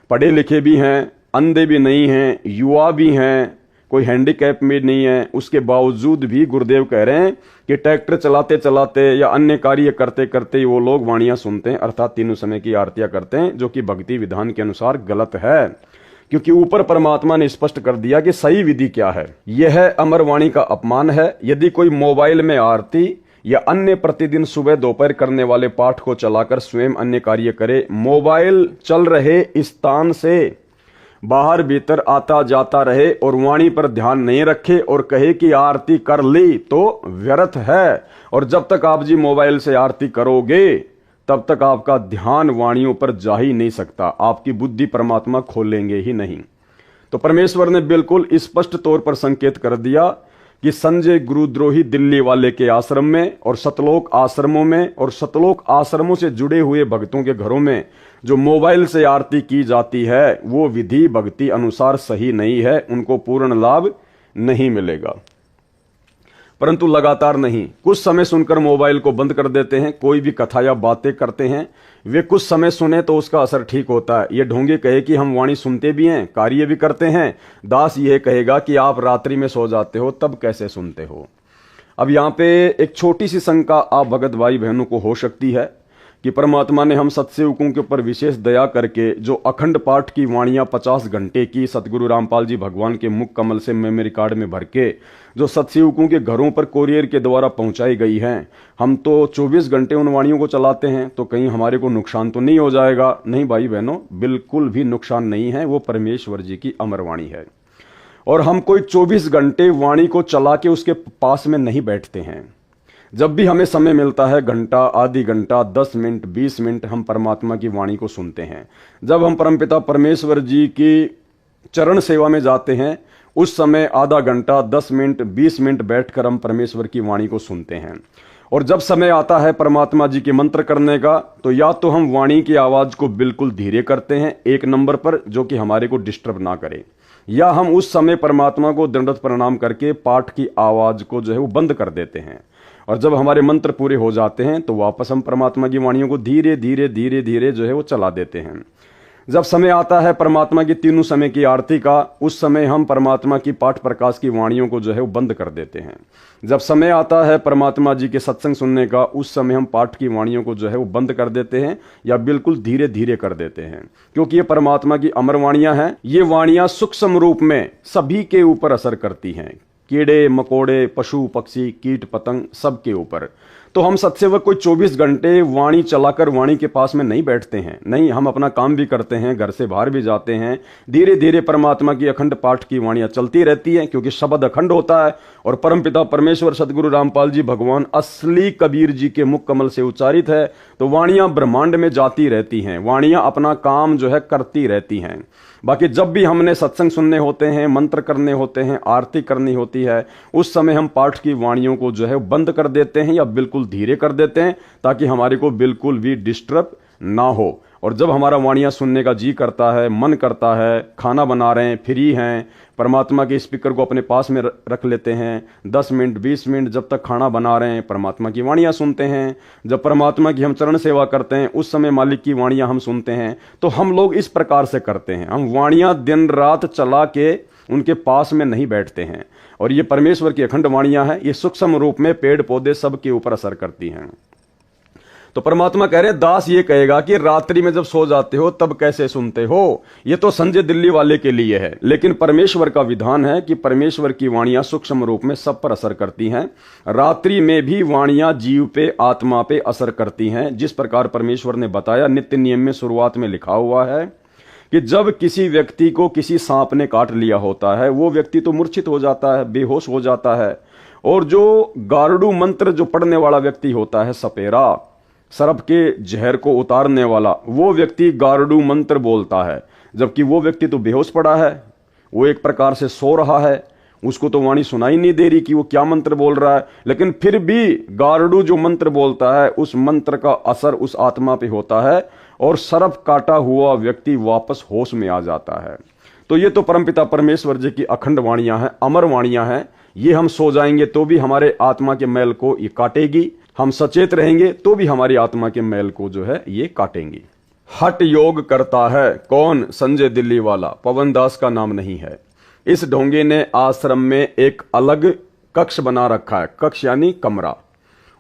पढ़े लिखे भी हैं, अंधे भी नहीं हैं, युवा भी हैं, कोई हैंडीकैप में नहीं है, उसके बावजूद भी गुरुदेव कह रहे हैं कि ट्रैक्टर चलाते चलाते या अन्य कार्य करते करते वो लोग वाणियां सुनते हैं, अर्थात तीनों समय की आरतियां करते हैं, जो कि भक्ति विधान के अनुसार गलत है। क्योंकि ऊपर परमात्मा ने स्पष्ट कर दिया कि सही विधि क्या है। यह अमर वाणी का अपमान है। यदि कोई मोबाइल में आरती या अन्य प्रतिदिन सुबह दोपहर करने वाले पाठ को चलाकर स्वयं अन्य कार्य करे, मोबाइल चल रहे स्थान से बाहर भीतर आता जाता रहे और वाणी पर ध्यान नहीं रखे और कहे कि आरती कर ली, तो व्यर्थ है। और जब तक आप जी मोबाइल से आरती करोगे तब तक आपका ध्यान वाणियों पर जा ही नहीं सकता, आपकी बुद्धि परमात्मा खोलेंगे ही नहीं। तो परमेश्वर ने बिल्कुल स्पष्ट तौर पर संकेत कर दिया कि संजय गुरुद्रोही दिल्ली वाले के आश्रम में और सतलोक आश्रमों में और सतलोक आश्रमों से जुड़े हुए भक्तों के घरों में जो मोबाइल से आरती की जाती है, वो विधि भक्ति अनुसार सही नहीं है, उनको पूर्ण लाभ नहीं मिलेगा। परंतु लगातार नहीं, कुछ समय सुनकर मोबाइल को बंद कर देते हैं। कोई भी कथा या बातें करते हैं, वे कुछ समय सुने तो उसका असर ठीक होता है। ये ढोंगे कहे कि हम वाणी सुनते भी हैं, कार्य भी करते हैं। दास यह कहेगा कि आप रात्रि में सो जाते हो, तब कैसे सुनते हो। अब यहां पे एक छोटी सी शंका आप भगत भाई बहनों को हो सकती है कि परमात्मा ने हम सत्सेवकों के ऊपर विशेष दया करके जो अखंड पाठ की वाणियां 50 घंटे की सतगुरु रामपाल जी भगवान के मुख कमल से मेमोरी कार्ड में भर के जो सत्सेवकों के घरों पर कोरियर के द्वारा पहुंचाई गई हैं, हम तो 24 घंटे उन वाणियों को चलाते हैं, तो कहीं हमारे को नुकसान तो नहीं हो जाएगा। नहीं भाई बहनों, बिल्कुल भी नुकसान नहीं है। वो परमेश्वर जी की अमर वाणी है और हम कोई 24 घंटे वाणी को चला के उसके पास में नहीं बैठते हैं। जब भी हमें समय मिलता है, घंटा, आधी घंटा, 10 मिनट, 20 मिनट, हम परमात्मा की वाणी को सुनते हैं। जब हम परमपिता परमेश्वर जी की चरण सेवा में जाते हैं, उस समय आधा घंटा, 10 मिनट, 20 मिनट बैठकर हम परमेश्वर की वाणी को सुनते हैं। और जब समय आता है परमात्मा जी के मंत्र करने का, तो या तो हम वाणी की आवाज को बिल्कुल धीरे करते हैं एक नंबर पर, जो कि हमारे को डिस्टर्ब ना करे, या हम उस समय परमात्मा को दंडवत प्रणाम करके पाठ की आवाज को जो है वो बंद कर देते हैं। और जब हमारे मंत्र पूरे हो जाते हैं तो वापस हम परमात्मा की वाणियों को धीरे धीरे धीरे धीरे जो है वो चला देते हैं। जब समय आता है परमात्मा की तीनों समय की आरती का, उस समय हम परमात्मा की पाठ प्रकाश की वाणियों को जो है वो बंद कर देते हैं। जब समय आता है परमात्मा जी के सत्संग सुनने का, उस समय हम पाठ की वाणियों को जो है वो बंद कर देते हैं या बिल्कुल धीरे धीरे कर देते हैं। क्योंकि ये परमात्मा की अमर वाणियां हैं। ये वाणियां सूक्ष्म रूप में सभी के ऊपर असर करती हैं, कीड़े मकोड़े, पशु पक्षी, कीट पतंग, सबके ऊपर। तो हम सत्सेवक कोई 24 घंटे वाणी चलाकर वाणी के पास में नहीं बैठते हैं। नहीं, हम अपना काम भी करते हैं, घर से बाहर भी जाते हैं। धीरे धीरे परमात्मा की अखंड पाठ की वाणियां चलती रहती हैं, क्योंकि शब्द अखंड होता है और परमपिता परमेश्वर सदगुरु रामपाल जी भगवान असली कबीर जी के मुख कमल से उच्चारित है। तो वाणियां ब्रह्मांड में जाती रहती हैं, वाणियां अपना काम जो है करती रहती हैं। बाकी जब भी हमने सत्संग सुनने होते हैं, मंत्र करने होते हैं, आरती करनी होती है, उस समय हम पाठ की वाणियों को जो है बंद कर देते हैं या बिल्कुल धीरे कर देते हैं, ताकि हमारे को बिल्कुल भी डिस्टर्ब ना हो। और जब हमारा वाणियां सुनने का जी करता है, मन करता है, खाना बना रहे हैं, फ्री हैं, परमात्मा के स्पीकर को अपने पास में रख लेते हैं, 10 मिनट 20 मिनट जब तक खाना बना रहे हैं परमात्मा की वाणियां सुनते हैं। जब परमात्मा की हम चरण सेवा करते हैं, उस समय मालिक की वाणियां हम सुनते हैं। तो हम लोग इस प्रकार से करते हैं, हम वाणियां दिन रात चला के उनके पास में नहीं बैठते हैं। और ये परमेश्वर की अखंड वाणियां हैं, ये सूक्ष्म रूप में पेड़ पौधे सबके ऊपर असर करती हैं। तो परमात्मा कह रहे हैं, दास ये कहेगा कि रात्रि में जब सो जाते हो तब कैसे सुनते हो। ये तो संजय दिल्ली वाले के लिए है, लेकिन परमेश्वर का विधान है कि परमेश्वर की वाणियां सूक्ष्म रूप में सब पर असर करती हैं। रात्रि में भी वाणियां जीव पे, आत्मा पे असर करती हैं। जिस प्रकार परमेश्वर ने बताया, नित्य नियम में शुरुआत में लिखा हुआ है कि जब किसी व्यक्ति को किसी सांप ने काट लिया होता है, वो व्यक्ति तो मूर्छित हो जाता है, बेहोश हो जाता है। और जो गारुड़ मंत्र जो पढ़ने वाला व्यक्ति होता है, सपेरा, सर्प के जहर को उतारने वाला, वो व्यक्ति गारुड़ मंत्र बोलता है, जबकि वो व्यक्ति तो बेहोश पड़ा है, वो एक प्रकार से सो रहा है, उसको तो वाणी सुनाई नहीं दे रही कि वो क्या मंत्र बोल रहा है। लेकिन फिर भी गारुड़ जो मंत्र बोलता है, उस मंत्र का असर उस आत्मा पे होता है और सर्प काटा हुआ व्यक्ति वापस होश में आ जाता है। तो ये तो परमपिता परमेश्वर जी की अखंड वाणियां हैं, अमर वाणियां हैं। ये हम सो जाएंगे तो भी हमारे आत्मा के मैल को ये काटेगी, हम सचेत रहेंगे तो भी हमारी आत्मा के मैल को जो है ये काटेंगी। हठ योग करता है कौन? संजय दिल्ली वाला, पवन दास का नाम नहीं है। इस ढोंगे ने आश्रम में एक अलग कक्ष बना रखा है, कक्ष यानी कमरा।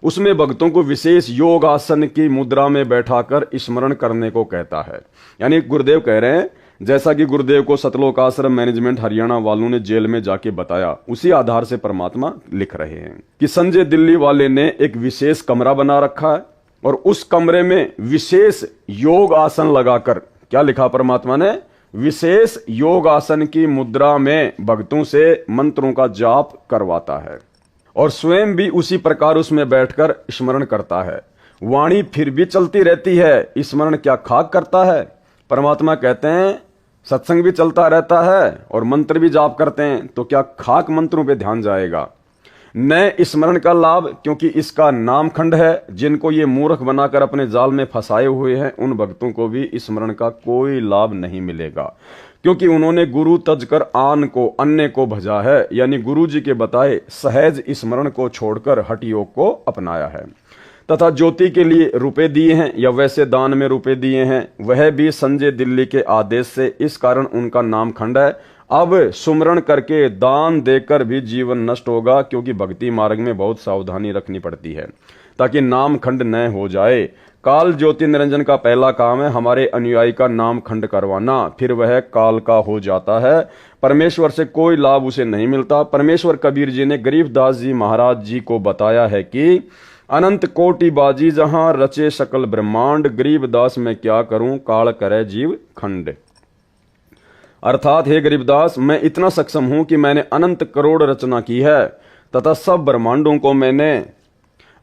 उसमें भक्तों को विशेष योग आसन की मुद्रा में बैठाकर स्मरण करने को कहता है। यानी गुरुदेव कह रहे हैं, जैसा कि गुरुदेव को सतलोक आश्रम मैनेजमेंट हरियाणा वालों ने जेल में जाके बताया, उसी आधार से परमात्मा लिख रहे हैं कि संजय दिल्ली वाले ने एक विशेष कमरा बना रखा है और उस कमरे में विशेष योग आसन लगाकर, क्या लिखा परमात्मा ने? विशेष योग आसन की मुद्रा में भक्तों से मंत्रों का जाप करवाता है और स्वयं भी उसी प्रकार उसमें बैठकर स्मरण करता है। वाणी फिर भी चलती रहती है, स्मरण क्या खाक करता है? परमात्मा कहते हैं सत्संग भी चलता रहता है और मंत्र भी जाप करते हैं, तो क्या खाक मंत्रों पे ध्यान जाएगा? न स्मरण का लाभ, क्योंकि इसका नामखंड है। जिनको ये मूर्ख बनाकर अपने जाल में फंसाए हुए हैं, उन भक्तों को भी स्मरण का कोई लाभ नहीं मिलेगा, क्योंकि उन्होंने गुरु तजकर आन को अन्य को भजा है, यानी गुरु जी के बताए सहज स्मरण को छोड़कर हठ योग को अपनाया है। तथा ज्योति के लिए रुपए दिए हैं या वैसे दान में रुपए दिए हैं, वह भी संजय दिल्ली के आदेश से, इस कारण उनका नाम खंड है। अब सुमरण करके दान देकर भी जीवन नष्ट होगा, क्योंकि भक्ति मार्ग में बहुत सावधानी रखनी पड़ती है ताकि नाम खंड न हो जाए। काल ज्योति निरंजन का पहला काम है हमारे अनुयायी का नाम खंड करवाना, फिर वह काल का हो जाता है। परमेश्वर से कोई लाभ उसे नहीं मिलता। परमेश्वर कबीर जी ने गरीबदास जी महाराज जी को बताया है कि अनंत कोटि बाजी जहां रचे सकल ब्रह्मांड, गरीबदास मैं क्या करूं काल करे जीव खंड। अर्थात हे गरीबदास, मैं इतना सक्षम हूं कि मैंने अनंत करोड़ रचना की है तथा सब ब्रह्मांडों को मैंने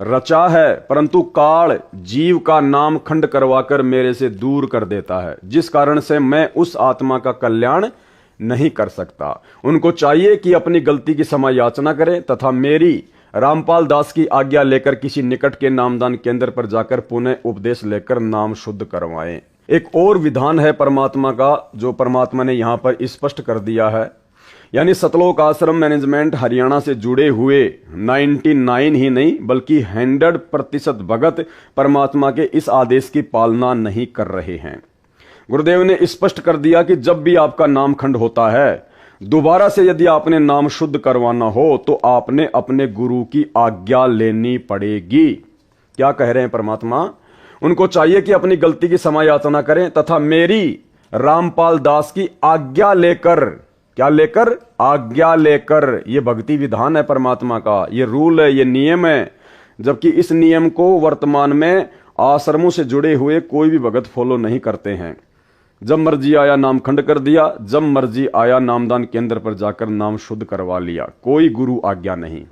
रचा है, परंतु काल जीव का नाम खंड करवाकर मेरे से दूर कर देता है, जिस कारण से मैं उस आत्मा का कल्याण नहीं कर सकता। उनको चाहिए कि अपनी गलती की क्षमा याचना करें तथा मेरी रामपाल दास की आज्ञा लेकर किसी निकट के नामदान केंद्र पर जाकर पुनः उपदेश लेकर नाम शुद्ध करवाएं। एक और विधान है परमात्मा का, जो परमात्मा ने यहां पर स्पष्ट कर दिया है। यानी सतलोक आश्रम मैनेजमेंट हरियाणा से जुड़े हुए 99 ही नहीं बल्कि 100% भगत परमात्मा के इस आदेश की पालना नहीं कर रहे हैं। गुरुदेव ने स्पष्ट कर दिया कि जब भी आपका नामखंड होता है, दोबारा से यदि आपने नाम शुद्ध करवाना हो तो आपने अपने गुरु की आज्ञा लेनी पड़ेगी। क्या कह रहे हैं परमात्मा? उनको चाहिए कि अपनी गलती की क्षमा याचना करें तथा मेरी रामपाल दास की आज्ञा लेकर, क्या लेकर? आज्ञा लेकर। ये भक्ति विधान है परमात्मा का, ये रूल है, ये नियम है। जबकि इस नियम को वर्तमान में आश्रमों से जुड़े हुए कोई भी भगत फॉलो नहीं करते हैं। जब मर्जी आया नाम खंड कर दिया, जब मर्जी आया नामदान केंद्र पर जाकर नाम शुद्ध करवा लिया, कोई गुरु आज्ञा नहीं।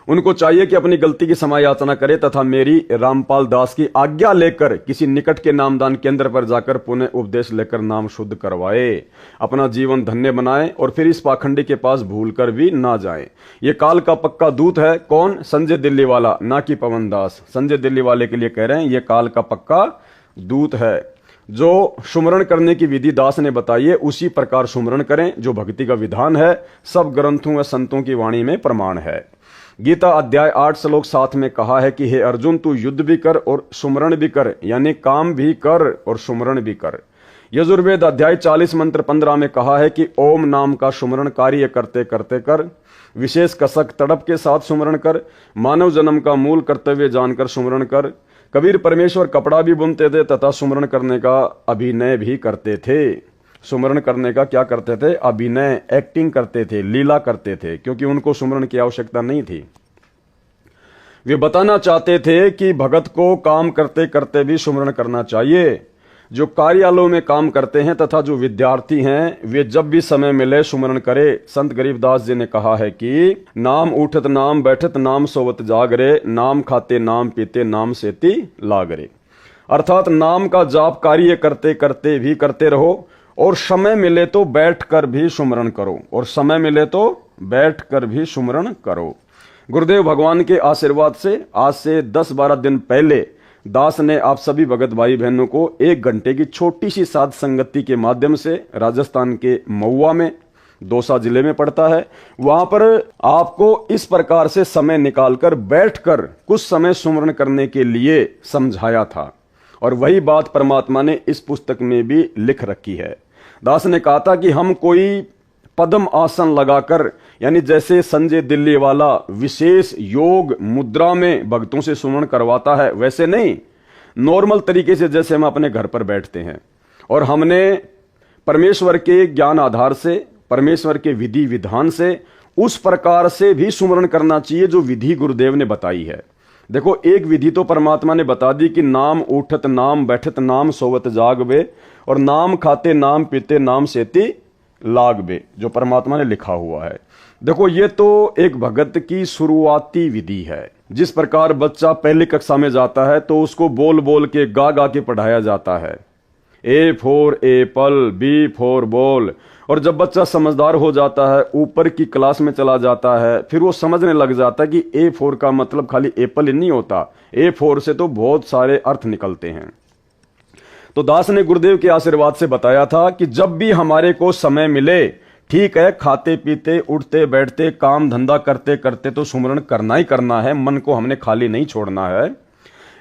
उनको चाहिए कि अपनी गलती की क्षमा याचना करे तथा मेरी रामपाल दास की आज्ञा लेकर किसी निकट के नामदान केंद्र पर जाकर पुनः उपदेश लेकर नाम शुद्ध करवाए, अपना जीवन धन्य बनाए और फिर इस पाखंडी के पास भूलकर भी ना जाए। ये काल का पक्का दूत है। कौन? संजय दिल्ली वाला, ना कि पवन दास। संजय दिल्ली वाले के लिए कह रहे हैं ये काल का पक्का दूत है। जो सुमरण करने की विधि दास ने बताई है उसी प्रकार सुमरण करें, जो भक्ति का विधान है, सब ग्रंथों व संतों की वाणी में प्रमाण है। गीता अध्याय 8 श्लोक 7 में कहा है कि हे अर्जुन, तू युद्ध भी कर और सुमरण भी कर, यानी काम भी कर और सुमरण भी कर। यजुर्वेद अध्याय 40 मंत्र 15 में कहा है कि ओम नाम का सुमरण कार्य करते करते कर, विशेष कसक तड़प के साथ सुमरण कर, मानव जन्म का मूल कर्तव्य जानकर सुमरण कर। कबीर परमेश्वर कपड़ा भी बुनते थे तथा सुमरण करने का अभिनय भी करते थे। सुमरण करने का क्या करते थे? अभिनय, एक्टिंग करते थे, लीला करते थे, क्योंकि उनको सुमरण की आवश्यकता नहीं थी। वे बताना चाहते थे कि भगत को काम करते करते भी सुमरण करना चाहिए। जो कार्यालयों में काम करते हैं तथा जो विद्यार्थी हैं, वे जब भी समय मिले सुमरण करे। संत गरीबदास जी ने कहा है कि नाम उठत नाम बैठत नाम सोवत जागरे, नाम खाते नाम पीते नाम सेती लागरे। अर्थात नाम का जाप कार्य करते करते भी करते रहो और समय मिले तो बैठकर भी सुमरण करो, और समय मिले तो बैठकर भी सुमरण करो। गुरुदेव भगवान के आशीर्वाद से आज से 10-12 दिन पहले दास ने आप सभी भगत भाई बहनों को 1 घंटे की छोटी सी साध संगति के माध्यम से राजस्थान के महुआ में, दौसा जिले में पड़ता है, वहां पर आपको इस प्रकार से समय निकालकर बैठकर कुछ समय सुमरण करने के लिए समझाया था। और वही बात परमात्मा ने इस पुस्तक में भी लिख रखी है। दास ने कहा था कि हम कोई पद्म आसन लगाकर, यानी जैसे संजय दिल्ली वाला विशेष योग मुद्रा में भक्तों से सुमरण करवाता है, वैसे नहीं, नॉर्मल तरीके से जैसे हम अपने घर पर बैठते हैं। और हमने परमेश्वर के ज्ञान आधार से, परमेश्वर के विधि विधान से उस प्रकार से भी सुमरण करना चाहिए जो विधि गुरुदेव ने बताई है। देखो, एक विधि तो परमात्मा ने बता दी कि नाम उठत नाम बैठत नाम सोवत जागबे, और नाम खाते नाम पीते नाम सेती लागबे, जो परमात्मा ने लिखा हुआ है। देखो, ये तो एक भगत की शुरुआती विधि है। जिस प्रकार बच्चा पहली कक्षा में जाता है तो उसको बोल बोल के गा गा के पढ़ाया जाता है, A for apple, B for ball. और जब बच्चा समझदार हो जाता है, ऊपर की क्लास में चला जाता है, फिर वो समझने लग जाता है कि ए फोर का मतलब खाली एप्पल ही नहीं होता, ए फोर से तो बहुत सारे अर्थ निकलते हैं। तो दास ने गुरुदेव के आशीर्वाद से बताया था कि जब भी हमारे को समय मिले, ठीक है, खाते पीते उठते बैठते काम धंधा करते करते तो सुमरण करना ही करना है, मन को हमने खाली नहीं छोड़ना है।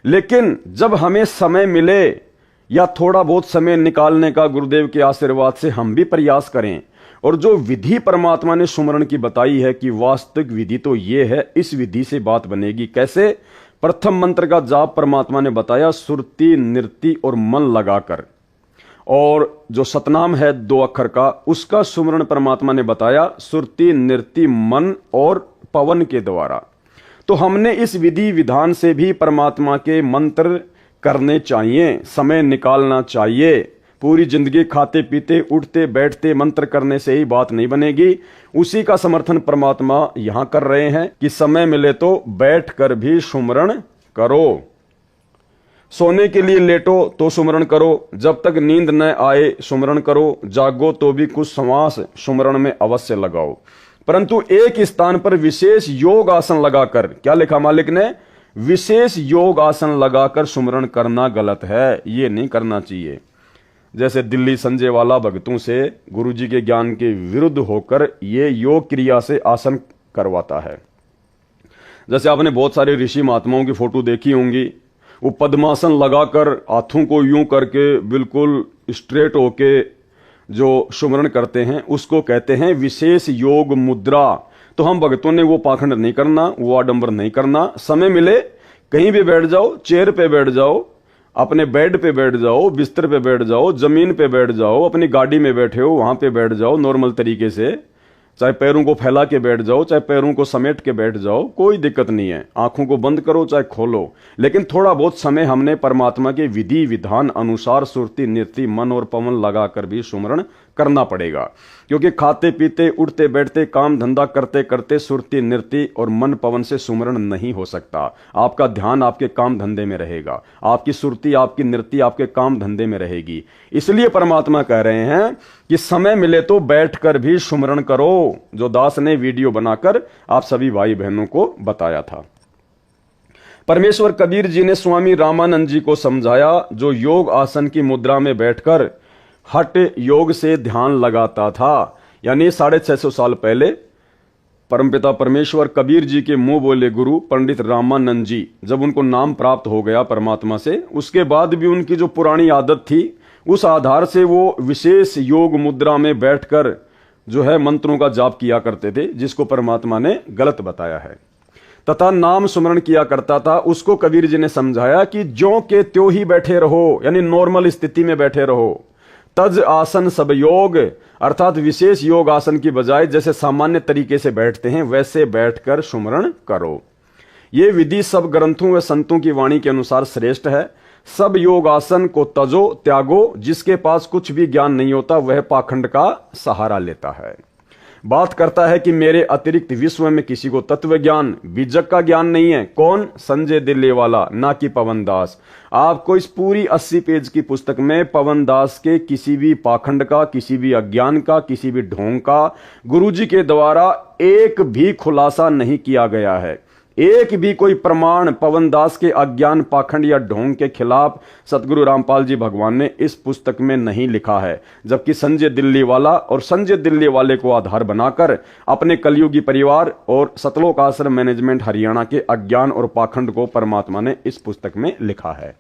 लेकिन जब हमें समय मिले या थोड़ा बहुत समय निकालने का गुरुदेव के आशीर्वाद से हम भी प्रयास करें। और जो विधि परमात्मा ने सुमरण की बताई है कि वास्तविक विधि तो ये है, इस विधि से बात बनेगी कैसे। प्रथम मंत्र का जाप परमात्मा ने बताया सुरति नृति और मन लगाकर, और जो सतनाम है 2 अक्षर का, उसका सुमरण परमात्मा ने बताया सुरति नृति मन और पवन के द्वारा। तो हमने इस विधि विधान से भी परमात्मा के मंत्र करने चाहिए, समय निकालना चाहिए। पूरी जिंदगी खाते पीते उठते बैठते मंत्र करने से ही बात नहीं बनेगी। उसी का समर्थन परमात्मा यहां कर रहे हैं कि समय मिले तो बैठ कर भी सुमरण करो, सोने के लिए लेटो तो सुमरण करो, जब तक नींद न आए सुमरण करो, जागो तो भी कुछ श्वास सुमरण में अवश्य लगाओ। परंतु एक स्थान पर विशेष योग आसन लगाकर, क्या लिखा मालिक ने, विशेष योग आसन लगाकर सुमरण करना गलत है, ये नहीं करना चाहिए। जैसे दिल्ली संजय वाला भक्तों से गुरुजी के ज्ञान के विरुद्ध होकर ये योग क्रिया से आसन करवाता है। जैसे आपने बहुत सारे ऋषि महात्माओं की फोटो देखी होंगी, वो पद्मासन लगाकर हाथों को यूं करके बिल्कुल स्ट्रेट होके जो सुमरण करते हैं, उसको कहते हैं विशेष योग मुद्रा। तो हम भक्तों ने वो पाखंड नहीं करना, वो आडंबर नहीं करना। समय मिले कहीं भी बैठ जाओ, चेयर पे बैठ जाओ, अपने बेड पे बैठ जाओ, बिस्तर पे बैठ जाओ, जमीन पे बैठ जाओ, अपनी गाड़ी में बैठे हो वहां पे बैठ जाओ नॉर्मल तरीके से, चाहे पैरों को फैला के बैठ जाओ, चाहे पैरों को समेट के बैठ जाओ, कोई दिक्कत नहीं है। आंखों को बंद करो चाहे खोलो, लेकिन थोड़ा बहुत समय हमने परमात्मा के विधि विधान अनुसार सुरति नृति मन और पवन लगाकर भी सुमरण करना पड़ेगा। क्योंकि खाते पीते उठते बैठते काम धंधा करते करते सुरति नृति और मन पवन से सुमरण नहीं हो सकता। आपका ध्यान आपके काम धंधे में रहेगा, आपकी सुरति आपकी नृति आपके काम धंधे में रहेगी। इसलिए परमात्मा कह रहे हैं कि समय मिले तो बैठकर भी सुमरण करो, जो दास ने वीडियो बनाकर आप सभी भाई बहनों को बताया था। परमेश्वर कबीर जी ने स्वामी रामानंद जी को समझाया, जो योग आसन की मुद्रा में बैठकर हठ योग से ध्यान लगाता था। यानी 650 साल पहले परमपिता परमेश्वर कबीर जी के मुंह बोले गुरु पंडित रामानंद जी, जब उनको नाम प्राप्त हो गया परमात्मा से, उसके बाद भी उनकी जो पुरानी आदत थी, उस आधार से वो विशेष योग मुद्रा में बैठकर जो है मंत्रों का जाप किया करते थे, जिसको परमात्मा ने गलत बताया है, तथा नाम सुमरण किया करता था। उसको कबीर जी ने समझाया कि ज्यों के त्यों ही बैठे रहो, यानी नॉर्मल स्थिति में बैठे रहो। तज आसन सब योग, अर्थात विशेष योग आसन की बजाय जैसे सामान्य तरीके से बैठते हैं वैसे बैठकर सुमरण करो। ये विधि सब ग्रंथों व संतों की वाणी के अनुसार श्रेष्ठ है। सब योग आसन को तजो त्यागो, जिसके पास कुछ भी ज्ञान नहीं होता वह पाखंड का सहारा लेता है। बात करता है कि मेरे अतिरिक्त विश्व में किसी को तत्व ज्ञान बीजक का ज्ञान नहीं है। कौन? संजय दिल्ली वाला, ना कि पवन दास। आपको इस पूरी 80 पेज की पुस्तक में पवन दास के किसी भी पाखंड का, किसी भी अज्ञान का, किसी भी ढोंग का गुरुजी के द्वारा एक भी खुलासा नहीं किया गया है। एक भी कोई प्रमाण पवनदास के अज्ञान, पाखंड या ढोंग के खिलाफ सतगुरु रामपाल जी भगवान ने इस पुस्तक में नहीं लिखा है। जबकि संजय दिल्लीवाला और संजय दिल्लीवाले को आधार बनाकर अपने कलयुगी परिवार और सतलोक आश्रम मैनेजमेंट हरियाणा के अज्ञान और पाखंड को परमात्मा ने इस पुस्तक में लिखा है।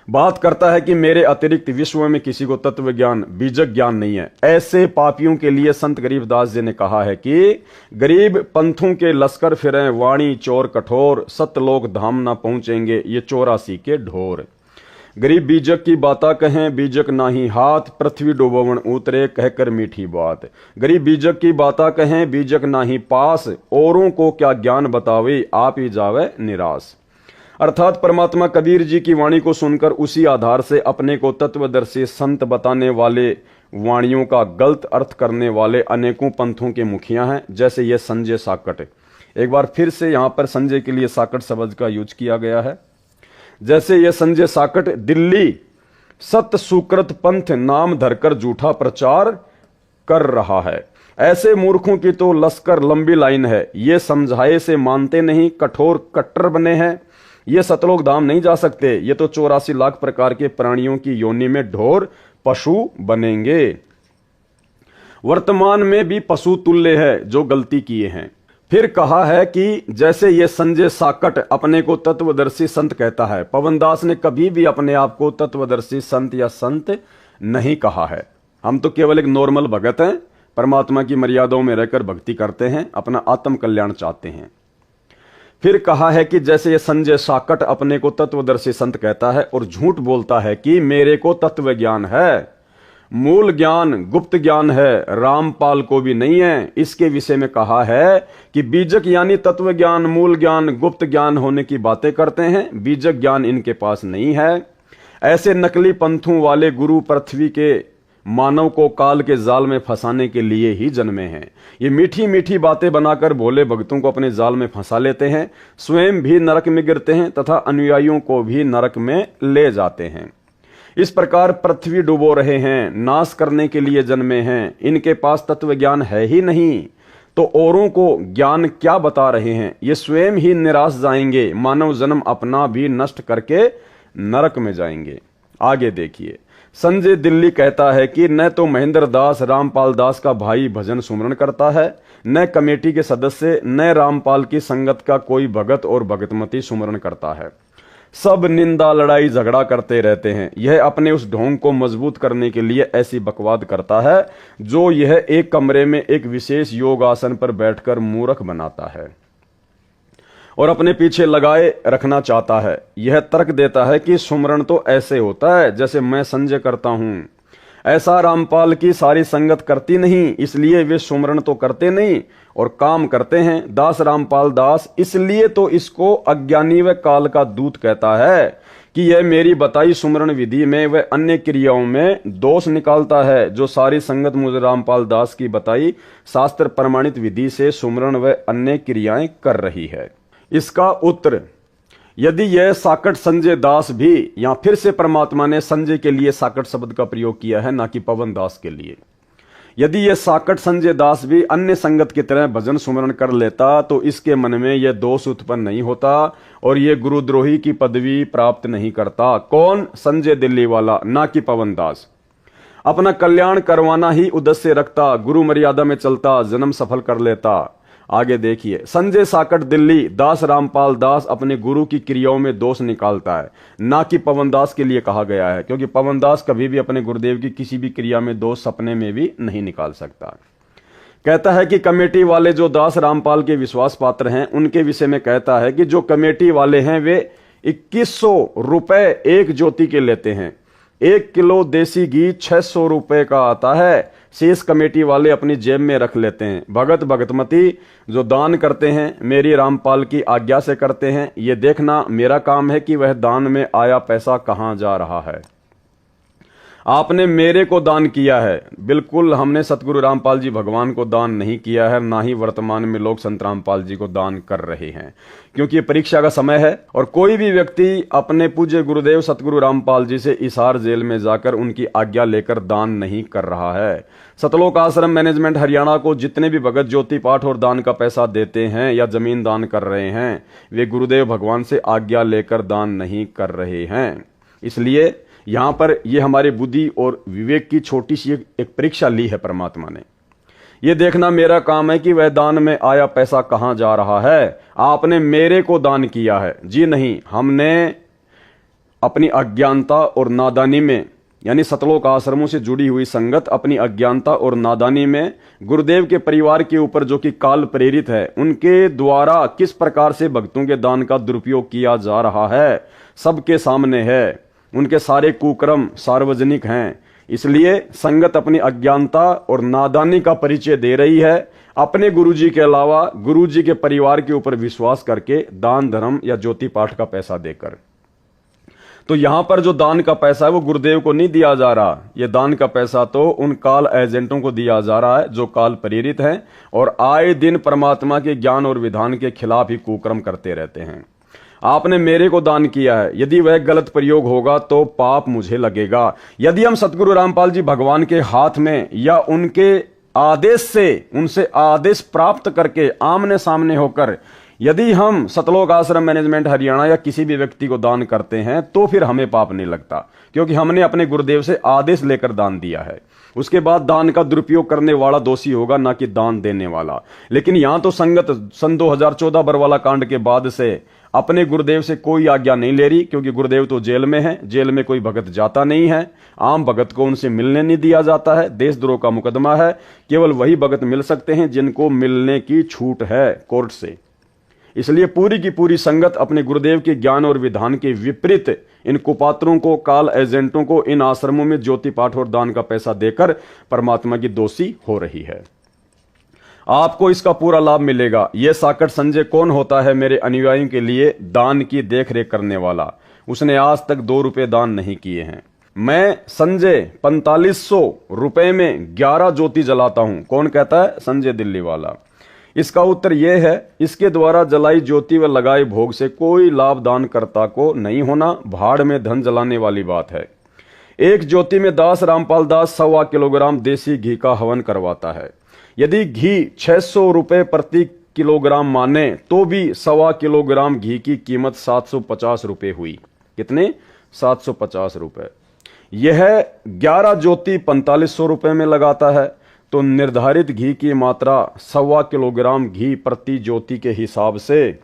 बात करता है कि मेरे अतिरिक्त विश्व में किसी को तत्व ज्ञान, बीजक ज्ञान नहीं है। ऐसे पापियों के लिए संत गरीबदास जी ने कहा है कि गरीब पंथों के लश्कर फिरें, वाणी चोर कठोर, सतलोक धाम ना पहुंचेंगे ये 84 के ढोर। गरीब बीजक की बाता कहें, बीजक नाही हाथ, पृथ्वी डुबोवन उतरे कहकर मीठी बात। गरीब बीजक की बाता कहें, बीजक नाही पास, औरों को क्या ज्ञान बतावे, आप ही जावे निराश। अर्थात परमात्मा कबीर जी की वाणी को सुनकर उसी आधार से अपने को तत्वदर्शी संत बताने वाले वाणियों का गलत अर्थ करने वाले अनेकों पंथों के मुखिया हैं, जैसे ये संजय साकट। एक बार फिर से यहां पर संजय के लिए साकट शब्द का यूज किया गया है। जैसे ये संजय साकट दिल्ली सत सुकृत पंथ नाम धरकर झूठा प्रचार कर रहा है। ऐसे मूर्खों की तो लश्कर लंबी लाइन है, ये समझाए से मानते नहीं, कठोर कट्टर बने हैं। ये सतलोक धाम नहीं जा सकते, ये तो 84 लाख प्रकार के प्राणियों की योनि में ढोर पशु बनेंगे। वर्तमान में भी पशु तुल्य है जो गलती किए हैं। फिर कहा है कि जैसे ये संजय साकट अपने को तत्वदर्शी संत कहता है, पवनदास ने कभी भी अपने आप को तत्वदर्शी संत या संत नहीं कहा है। हम तो केवल एक नॉर्मल भगत हैं, परमात्मा की मर्यादाओं में रहकर भक्ति करते हैं, अपना आत्म कल्याण चाहते हैं। फिर कहा है कि जैसे ये संजय साकट अपने को तत्वदर्शी संत कहता है और झूठ बोलता है कि मेरे को तत्व ज्ञान है, मूल ज्ञान गुप्त ज्ञान है, रामपाल को भी नहीं है। इसके विषय में कहा है कि बीजक यानी तत्व ज्ञान, मूल ज्ञान, गुप्त ज्ञान होने की बातें करते हैं, बीजक ज्ञान इनके पास नहीं है। ऐसे नकली पंथों वाले गुरु पृथ्वी के मानव को काल के जाल में फंसाने के लिए ही जन्मे हैं। ये मीठी मीठी बातें बनाकर भोले भक्तों को अपने जाल में फंसा लेते हैं, स्वयं भी नरक में गिरते हैं तथा अनुयायियों को भी नरक में ले जाते हैं। इस प्रकार पृथ्वी डुबो रहे हैं, नाश करने के लिए जन्मे हैं। इनके पास तत्व ज्ञान है ही नहीं तो औरों को ज्ञान क्या बता रहे हैं। ये स्वयं ही निराश जाएंगे, मानव जन्म अपना भी नष्ट करके नरक में जाएंगे। आगे देखिए, संजय दिल्ली कहता है कि न तो महेंद्र दास रामपाल दास का भाई भजन सुमरण करता है, न कमेटी के सदस्य, न रामपाल की संगत का कोई भगत और भगतमती सुमरण करता है। सब निंदा लड़ाई झगड़ा करते रहते हैं। यह अपने उस ढोंग को मजबूत करने के लिए ऐसी बकवाद करता है जो यह एक कमरे में एक विशेष योग आसन पर बैठकर मूर्ख बनाता है और अपने पीछे लगाए रखना चाहता है। यह तर्क देता है कि सुमरण तो ऐसे होता है जैसे मैं संजय करता हूं, ऐसा रामपाल की सारी संगत करती नहीं, इसलिए वे सुमरण तो करते नहीं और काम करते हैं। दास रामपाल दास इसलिए तो इसको अज्ञानी व काल का दूत कहता है कि यह मेरी बताई सुमरण विधि में व अन्य क्रियाओं में दोष निकालता है, जो सारी संगत मुझे रामपाल दास की बताई शास्त्र प्रमाणित विधि से सुमरण व अन्य क्रियाएं कर रही है। इसका उत्तर, यदि यह साकट संजय दास भी, या फिर से परमात्मा ने संजय के लिए साकट शब्द का प्रयोग किया है, ना कि पवन दास के लिए। यदि यह साकट संजय दास भी अन्य संगत की तरह भजन सुमरण कर लेता तो इसके मन में यह दोष उत्पन्न नहीं होता और यह गुरुद्रोही की पदवी प्राप्त नहीं करता। कौन? संजय दिल्ली वाला, ना कि पवन दास। अपना कल्याण करवाना ही उद्देश्य रखता, गुरु मर्यादा में चलता, जन्म सफल कर लेता। आगे देखिए, संजय साकट दिल्ली दास रामपाल दास अपने गुरु की क्रियाओं में दोष निकालता है, ना कि पवन दास के लिए कहा गया है, क्योंकि पवन दास कभी भी अपने गुरुदेव की किसी भी क्रिया में दोष सपने में भी नहीं निकाल सकता। कहता है कि कमेटी वाले जो दास रामपाल के विश्वास पात्र हैं उनके विषय में कहता है कि जो कमेटी वाले हैं वे 2100 रुपए एक ज्योति के लेते हैं। 1 किलो देसी घी 600 रुपए का आता है, शेष कमेटी वाले अपनी जेब में रख लेते हैं। भगत भगतमती जो दान करते हैं मेरी रामपाल की आज्ञा से करते हैं, ये देखना मेरा काम है कि वह दान में आया पैसा कहां जा रहा है। आपने मेरे को दान किया है। बिल्कुल हमने सतगुरु रामपाल जी भगवान को दान नहीं किया है, ना ही वर्तमान में लोग संत रामपाल जी को दान कर रहे हैं, क्योंकि ये परीक्षा का समय है और कोई भी व्यक्ति अपने पूज्य गुरुदेव सतगुरु रामपाल जी से हिसार जेल में जाकर उनकी आज्ञा लेकर दान नहीं कर रहा है। सतलोक आश्रम मैनेजमेंट हरियाणा को जितने भी भगत ज्योति पाठ और दान का पैसा देते हैं या जमीन दान कर रहे हैं, वे गुरुदेव भगवान से आज्ञा लेकर दान नहीं कर रहे हैं। इसलिए यहां पर ये हमारे बुद्धि और विवेक की छोटी सी एक परीक्षा ली है परमात्मा ने। ये देखना मेरा काम है कि वह दान में आया पैसा कहां जा रहा है। आपने मेरे को दान किया है जी नहीं, हमने अपनी अज्ञानता और नादानी में, यानी सतलोक आश्रमों से जुड़ी हुई संगत अपनी अज्ञानता और नादानी में गुरुदेव के परिवार के ऊपर जो कि काल प्रेरित है, उनके द्वारा किस प्रकार से भक्तों के दान का दुरुपयोग किया जा रहा है सबके सामने है। उनके सारे कुकर्म सार्वजनिक हैं। इसलिए संगत अपनी अज्ञानता और नादानी का परिचय दे रही है, अपने गुरुजी के अलावा गुरुजी के परिवार के ऊपर विश्वास करके दान धर्म या ज्योति पाठ का पैसा देकर। तो यहां पर जो दान का पैसा है वो गुरुदेव को नहीं दिया जा रहा, ये दान का पैसा तो उन काल एजेंटों को दिया जा रहा है जो काल प्रेरित हैं और आए दिन परमात्मा के ज्ञान और विधान के खिलाफ ही कुकर्म करते रहते हैं। आपने मेरे को दान किया है, यदि वह गलत प्रयोग होगा तो पाप मुझे लगेगा। यदि हम सतगुरु रामपाल जी भगवान के हाथ में या उनके आदेश से, उनसे आदेश प्राप्त करके आमने सामने होकर यदि हम सतलोक आश्रम मैनेजमेंट हरियाणा या किसी भी व्यक्ति को दान करते हैं तो फिर हमें पाप नहीं लगता, क्योंकि हमने अपने गुरुदेव से आदेश लेकर दान दिया है। उसके बाद दान का दुरुपयोग करने वाला दोषी होगा, ना कि दान देने वाला। लेकिन यहां तो संगत सन 2014 बरवाला कांड के बाद से अपने गुरुदेव से कोई आज्ञा नहीं ले रही, क्योंकि गुरुदेव तो जेल में है, जेल में कोई भगत जाता नहीं है, आम भगत को उनसे मिलने नहीं दिया जाता है, देशद्रोह का मुकदमा है, केवल वही भगत मिल सकते हैं जिनको मिलने की छूट है कोर्ट से। इसलिए पूरी की पूरी संगत अपने गुरुदेव के ज्ञान और विधान के विपरीत इन कुपात्रों को, काल एजेंटों को इन आश्रमों में ज्योति पाठ और दान का पैसा देकर परमात्मा की दोषी हो रही है। आपको इसका पूरा लाभ मिलेगा। यह साकट संजय कौन होता है मेरे अनुयायियों के लिए दान की देखरेख करने वाला? उसने आज तक 2 रुपए दान नहीं किए हैं। मैं संजय 4500 रुपए में 11 ज्योति जलाता हूं। कौन कहता है? संजय दिल्ली वाला। इसका उत्तर यह है, इसके द्वारा जलाई ज्योति व लगाए भोग से कोई लाभ दानकर्ता को नहीं होना, भाड़ में धन जलाने वाली बात है। एक ज्योति में दास रामपाल दास 1.25 किलोग्राम देसी घी का हवन करवाता है। यदि घी 600 रुपए प्रति किलोग्राम माने तो भी 1.25 किलोग्राम घी की कीमत 750 रुपए हुई। कितने? 750 रुपए। यह 11 ज्योति 4500 रुपए में लगाता है, तो निर्धारित घी की मात्रा 1.25 किलोग्राम घी प्रति ज्योति के हिसाब से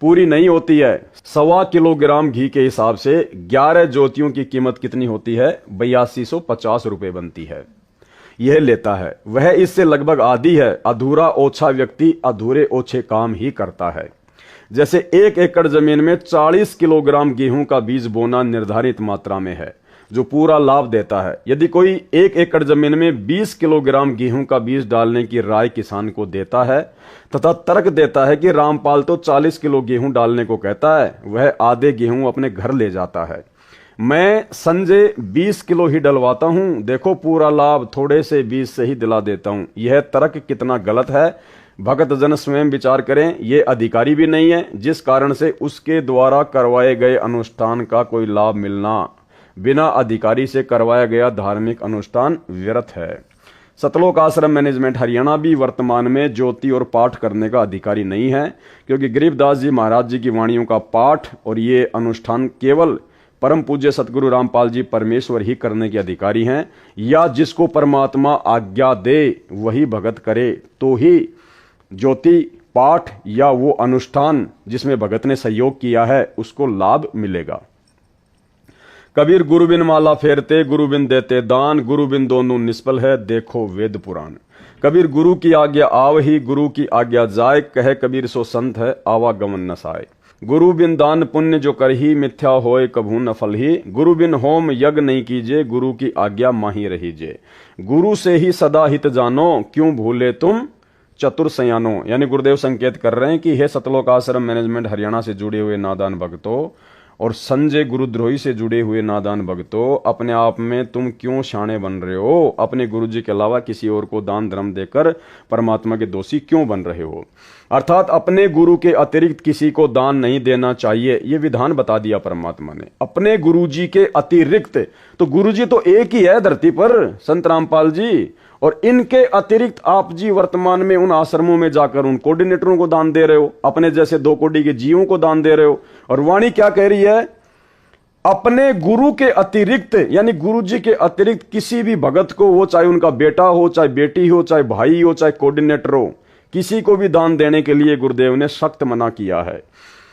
पूरी नहीं होती है। 1.25 किलोग्राम घी के हिसाब से 11 ज्योतियों की कीमत कितनी होती है? 8250 रुपए बनती है। यह लेता है, वह इससे लगभग आधी है। अधूरा ओछा व्यक्ति अधूरे ओछे काम ही करता है। जैसे 1 एकड़ जमीन में 40 किलोग्राम गेहूं का बीज बोना निर्धारित मात्रा में है, जो पूरा लाभ देता है। यदि कोई 1 एकड़ जमीन में 20 किलोग्राम गेहूं का बीज डालने की राय किसान को देता है तथा तर्क देता है कि रामपाल तो 40 किलो गेहूं डालने को कहता है, वह आधे गेहूं अपने घर ले जाता है। मैं संजय 20 किलो ही डलवाता हूं, देखो पूरा लाभ थोड़े से बीज से ही दिला देता हूं। यह तर्क कितना गलत है, भगत जन स्वयं विचार करें। यह अधिकारी भी नहीं है, जिस कारण से उसके द्वारा करवाए गए अनुष्ठान का कोई लाभ मिलना बिना अधिकारी से करवाया गया धार्मिक अनुष्ठान व्यर्थ है। सतलोक आश्रम मैनेजमेंट हरियाणा भी वर्तमान में ज्योति और पाठ करने का अधिकारी नहीं है, क्योंकि गरीबदास जी महाराज जी की वाणियों का पाठ और ये अनुष्ठान केवल परम पूज्य सतगुरु रामपाल जी परमेश्वर ही करने के अधिकारी हैं, या जिसको परमात्मा आज्ञा दे वही भगत करे तो ही ज्योति पाठ या वो अनुष्ठान जिसमें भगत ने सहयोग किया है उसको लाभ मिलेगा। कबीर गुरु बिन माला फेरते, गुरु बिन देते दान, गुरु बिन दोनों निष्फल है, देखो वेद पुराण। कबीर गुरु की आज्ञा आव ही, गुरु की आज्ञा जाए, कहे कबीर सो संत है, आवागमन न साए। गुरु बिन दान पुण्य जो करही, मिथ्या होए कभू न फल ही। गुरु बिन होम यज्ञ नहीं कीजे, गुरु की आज्ञा माही रहीजे। गुरु से ही सदा हित जानो, क्यों भूले तुम चतुर सयानो। यानी गुरुदेव संकेत कर रहे हैं कि हे सतलोक आश्रम मैनेजमेंट हरियाणा से जुड़े हुए नादान भक्तों और संजय गुरुद्रोही से जुड़े हुए नादान भक्तों, अपने आप में तुम क्यों शाणे बन रहे हो? अपने गुरुजी के अलावा किसी और को दान धर्म देकर परमात्मा के दोषी क्यों बन रहे हो? अर्थात अपने गुरु के अतिरिक्त किसी को दान नहीं देना चाहिए, यह विधान बता दिया परमात्मा ने। अपने गुरुजी के अतिरिक्त, तो गुरुजी तो एक ही है धरती पर, संत रामपाल जी, और इनके अतिरिक्त आप जी वर्तमान में उन आश्रमों में जाकर उन कोऑर्डिनेटरों को दान दे रहे हो, अपने जैसे 2 कोटि के जीवों को दान दे रहे हो। और वाणी क्या कह रही है? अपने गुरु के अतिरिक्त, यानी गुरु जी के अतिरिक्त किसी भी भगत को, वो चाहे उनका बेटा हो, चाहे बेटी हो, चाहे भाई हो, चाहे कोऑर्डिनेटर हो, किसी को भी दान देने के लिए गुरुदेव ने सख्त मना किया है।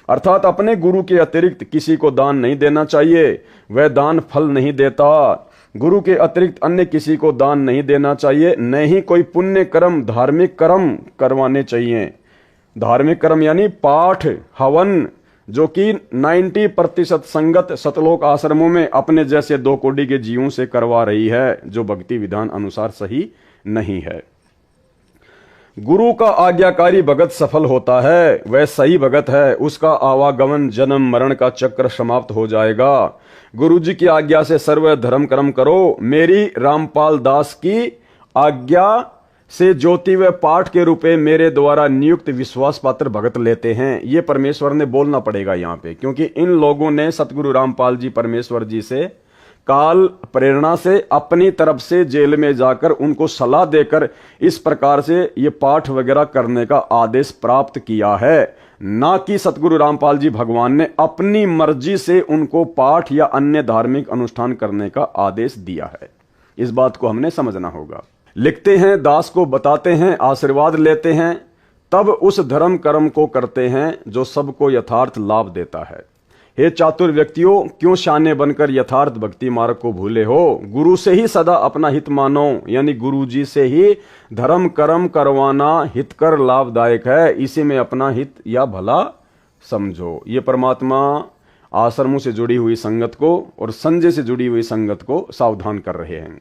अर्थात अपने गुरु के अतिरिक्त किसी को दान नहीं देना चाहिए, वह दान फल नहीं देता। गुरु के अतिरिक्त अन्य किसी को दान नहीं देना चाहिए, न ही कोई पुण्य कर्म, धार्मिक कर्म करवाने चाहिए। धार्मिक कर्म यानी पाठ, हवन, जो कि 90% संगत सतलोक आश्रमों में अपने जैसे 2 कोटि के जीवों से करवा रही है, जो भक्ति विधान अनुसार सही नहीं है। गुरु का आज्ञाकारी भगत सफल होता है, वह सही भगत है, उसका आवागमन जन्म मरण का चक्र समाप्त हो जाएगा। गुरु जी की आज्ञा से सर्व धर्म कर्म करो। मेरी रामपाल दास की आज्ञा से ज्योति व पाठ के रूपे मेरे द्वारा नियुक्त विश्वास पात्र भगत लेते हैं। ये परमेश्वर ने बोलना पड़ेगा यहाँ पे, क्योंकि इन लोगों ने सतगुरु रामपाल जी परमेश्वर जी से काल प्रेरणा से अपनी तरफ से जेल में जाकर उनको सलाह देकर इस प्रकार से ये पाठ वगैरह करने का आदेश प्राप्त किया है, ना कि सतगुरु रामपाल जी भगवान ने अपनी मर्जी से उनको पाठ या अन्य धार्मिक अनुष्ठान करने का आदेश दिया है। इस बात को हमने समझना होगा। लिखते हैं, दास को बताते हैं, आशीर्वाद लेते हैं, तब उस धर्म कर्म को करते हैं जो सबको यथार्थ लाभ देता है। हे चातुर व्यक्तियों, क्यों शाने बनकर यथार्थ भक्ति मार्ग को भूले हो? गुरु से ही सदा अपना हित मानो, यानी गुरु जी से ही धर्म कर्म करवाना हितकर लाभदायक है, इसी में अपना हित या भला समझो। ये परमात्मा आश्रमों से जुड़ी हुई संगत को और संजय से जुड़ी हुई संगत को सावधान कर रहे हैं।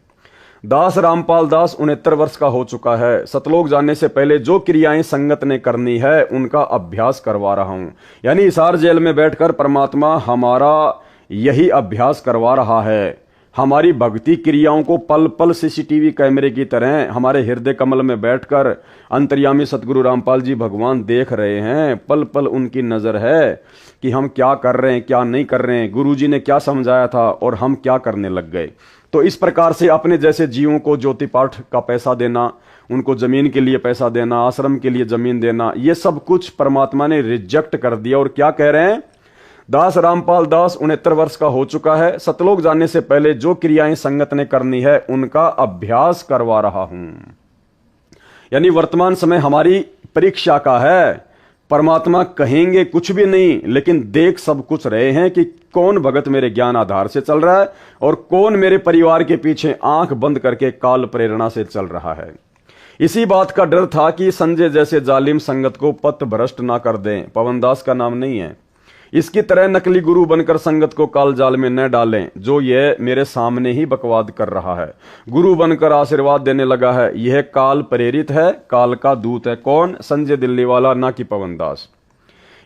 दास रामपाल दास 69 वर्ष का हो चुका है। सतलोक जाने से पहले जो क्रियाएं संगत ने करनी है उनका अभ्यास करवा रहा हूं। यानी हिसार जेल में बैठकर परमात्मा हमारा यही अभ्यास करवा रहा है। हमारी भक्ति क्रियाओं को पल पल सीसीटीवी कैमरे की तरह हमारे हृदय कमल में बैठकर अंतर्यामी सतगुरु रामपाल जी भगवान देख रहे हैं। पल पल उनकी नजर है कि हम क्या कर रहे हैं, क्या नहीं कर रहे हैं, गुरु जी ने क्या समझाया था और हम क्या करने लग गए। तो इस प्रकार से अपने जैसे जीवों को ज्योति पाठ का पैसा देना, उनको जमीन के लिए पैसा देना, आश्रम के लिए जमीन देना, ये सब कुछ परमात्मा ने रिजेक्ट कर दिया। और क्या कह रहे हैं? दास रामपाल दास 69 वर्ष का हो चुका है। सतलोक जाने से पहले जो क्रियाएं संगत ने करनी है उनका अभ्यास करवा रहा हूं। यानी वर्तमान समय हमारी परीक्षा का है। परमात्मा कहेंगे कुछ भी नहीं, लेकिन देख सब कुछ रहे हैं कि कौन भगत मेरे ज्ञान आधार से चल रहा है और कौन मेरे परिवार के पीछे आंख बंद करके काल प्रेरणा से चल रहा है। इसी बात का डर था कि संजय जैसे जालिम संगत को पथ भ्रष्ट ना कर दें। पवनदास का नाम नहीं है। इसकी तरह नकली गुरु बनकर संगत को काल जाल में न डालें, जो यह मेरे सामने ही बकवाद कर रहा है। गुरु बनकर आशीर्वाद देने लगा है, यह काल प्रेरित है, काल का दूत है। कौन? संजय दिल्ली वाला, ना कि पवनदास।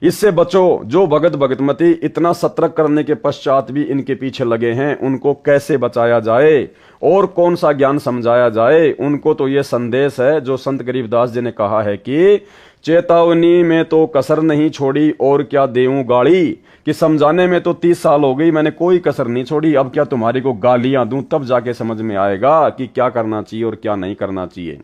इससे बचो। जो भगत भगतमती इतना सतर्क करने के पश्चात भी इनके पीछे लगे हैं, उनको कैसे बचाया जाए और कौन सा ज्ञान समझाया जाए? उनको तो यह संदेश है जो संत गरीबदास जी ने कहा है कि चेतावनी में तो कसर नहीं छोड़ी और क्या देऊं गाली, कि समझाने में तो 30 साल हो गई, मैंने कोई कसर नहीं छोड़ी, अब क्या तुम्हारी को गालियां दूं, तब जाके समझ में आएगा कि क्या करना चाहिए और क्या नहीं करना चाहिए।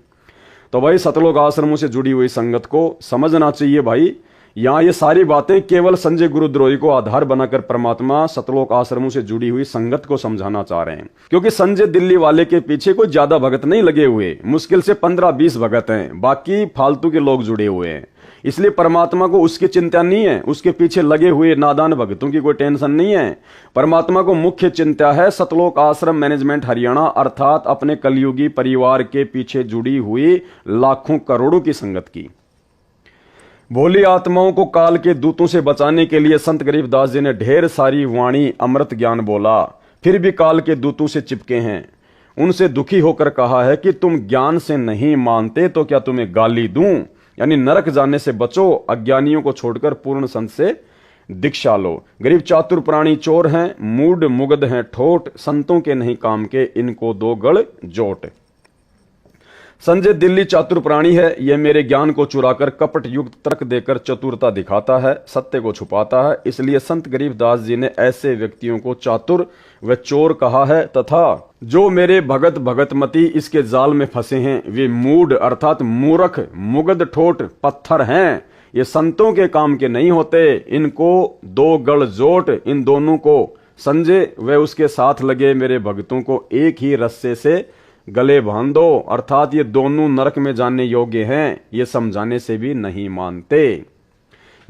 तो भाई सतलोक आश्रमों से जुड़ी हुई संगत को समझना चाहिए। भाई यहाँ ये सारी बातें केवल संजय गुरुद्रोही को आधार बनाकर परमात्मा सतलोक आश्रमों से जुड़ी हुई संगत को समझाना चाह रहे हैं, क्योंकि संजय दिल्ली वाले के पीछे कोई ज्यादा भगत नहीं लगे हुए, मुश्किल से 15-20 भगत हैं, बाकी फालतू के लोग जुड़े हुए हैं। इसलिए परमात्मा को उसकी चिंता नहीं है, उसके पीछे लगे हुए नादान भक्तों की कोई टेंशन नहीं है। परमात्मा को मुख्य चिंता है सतलोक आश्रम मैनेजमेंट हरियाणा, अर्थात अपने कलयुगी परिवार के पीछे जुड़ी हुई लाखों करोड़ों की संगत की। भोली आत्माओं को काल के दूतों से बचाने के लिए संत गरीबदास जी ने ढेर सारी वाणी अमृत ज्ञान बोला, फिर भी काल के दूतों से चिपके हैं। उनसे दुखी होकर कहा है कि तुम ज्ञान से नहीं मानते तो क्या तुम्हें गाली दूं? यानी नरक जाने से बचो, अज्ञानियों को छोड़कर पूर्ण संत से दीक्षा लो। गरीब चातुर प्राणी चोर हैं, मूड मुगध हैं ठोट, संतों के नहीं काम के, इनको दो गढ़ जोट। संजय दिल्ली चातुर प्राणी है, यह मेरे ज्ञान को चुराकर कपट युक्त तर्क देकर चतुरता दिखाता है, सत्य को छुपाता है। इसलिए संत गरीबदास जी ने ऐसे व्यक्तियों को चातुर व चोर कहा है, तथा जो मेरे भगत भगतमती इसके जाल में फंसे हैं वे मूढ़ अर्थात मूर्ख मुगध ठोट पत्थर हैं, ये संतों के काम के नहीं होते, इनको दो गढ़ जोट। इन दोनों को, संजय व उसके साथ लगे मेरे भक्तों को, एक ही रस्से से गले बांध दो, अर्थात ये दोनों नरक में जाने योग्य हैं, ये समझाने से भी नहीं मानते,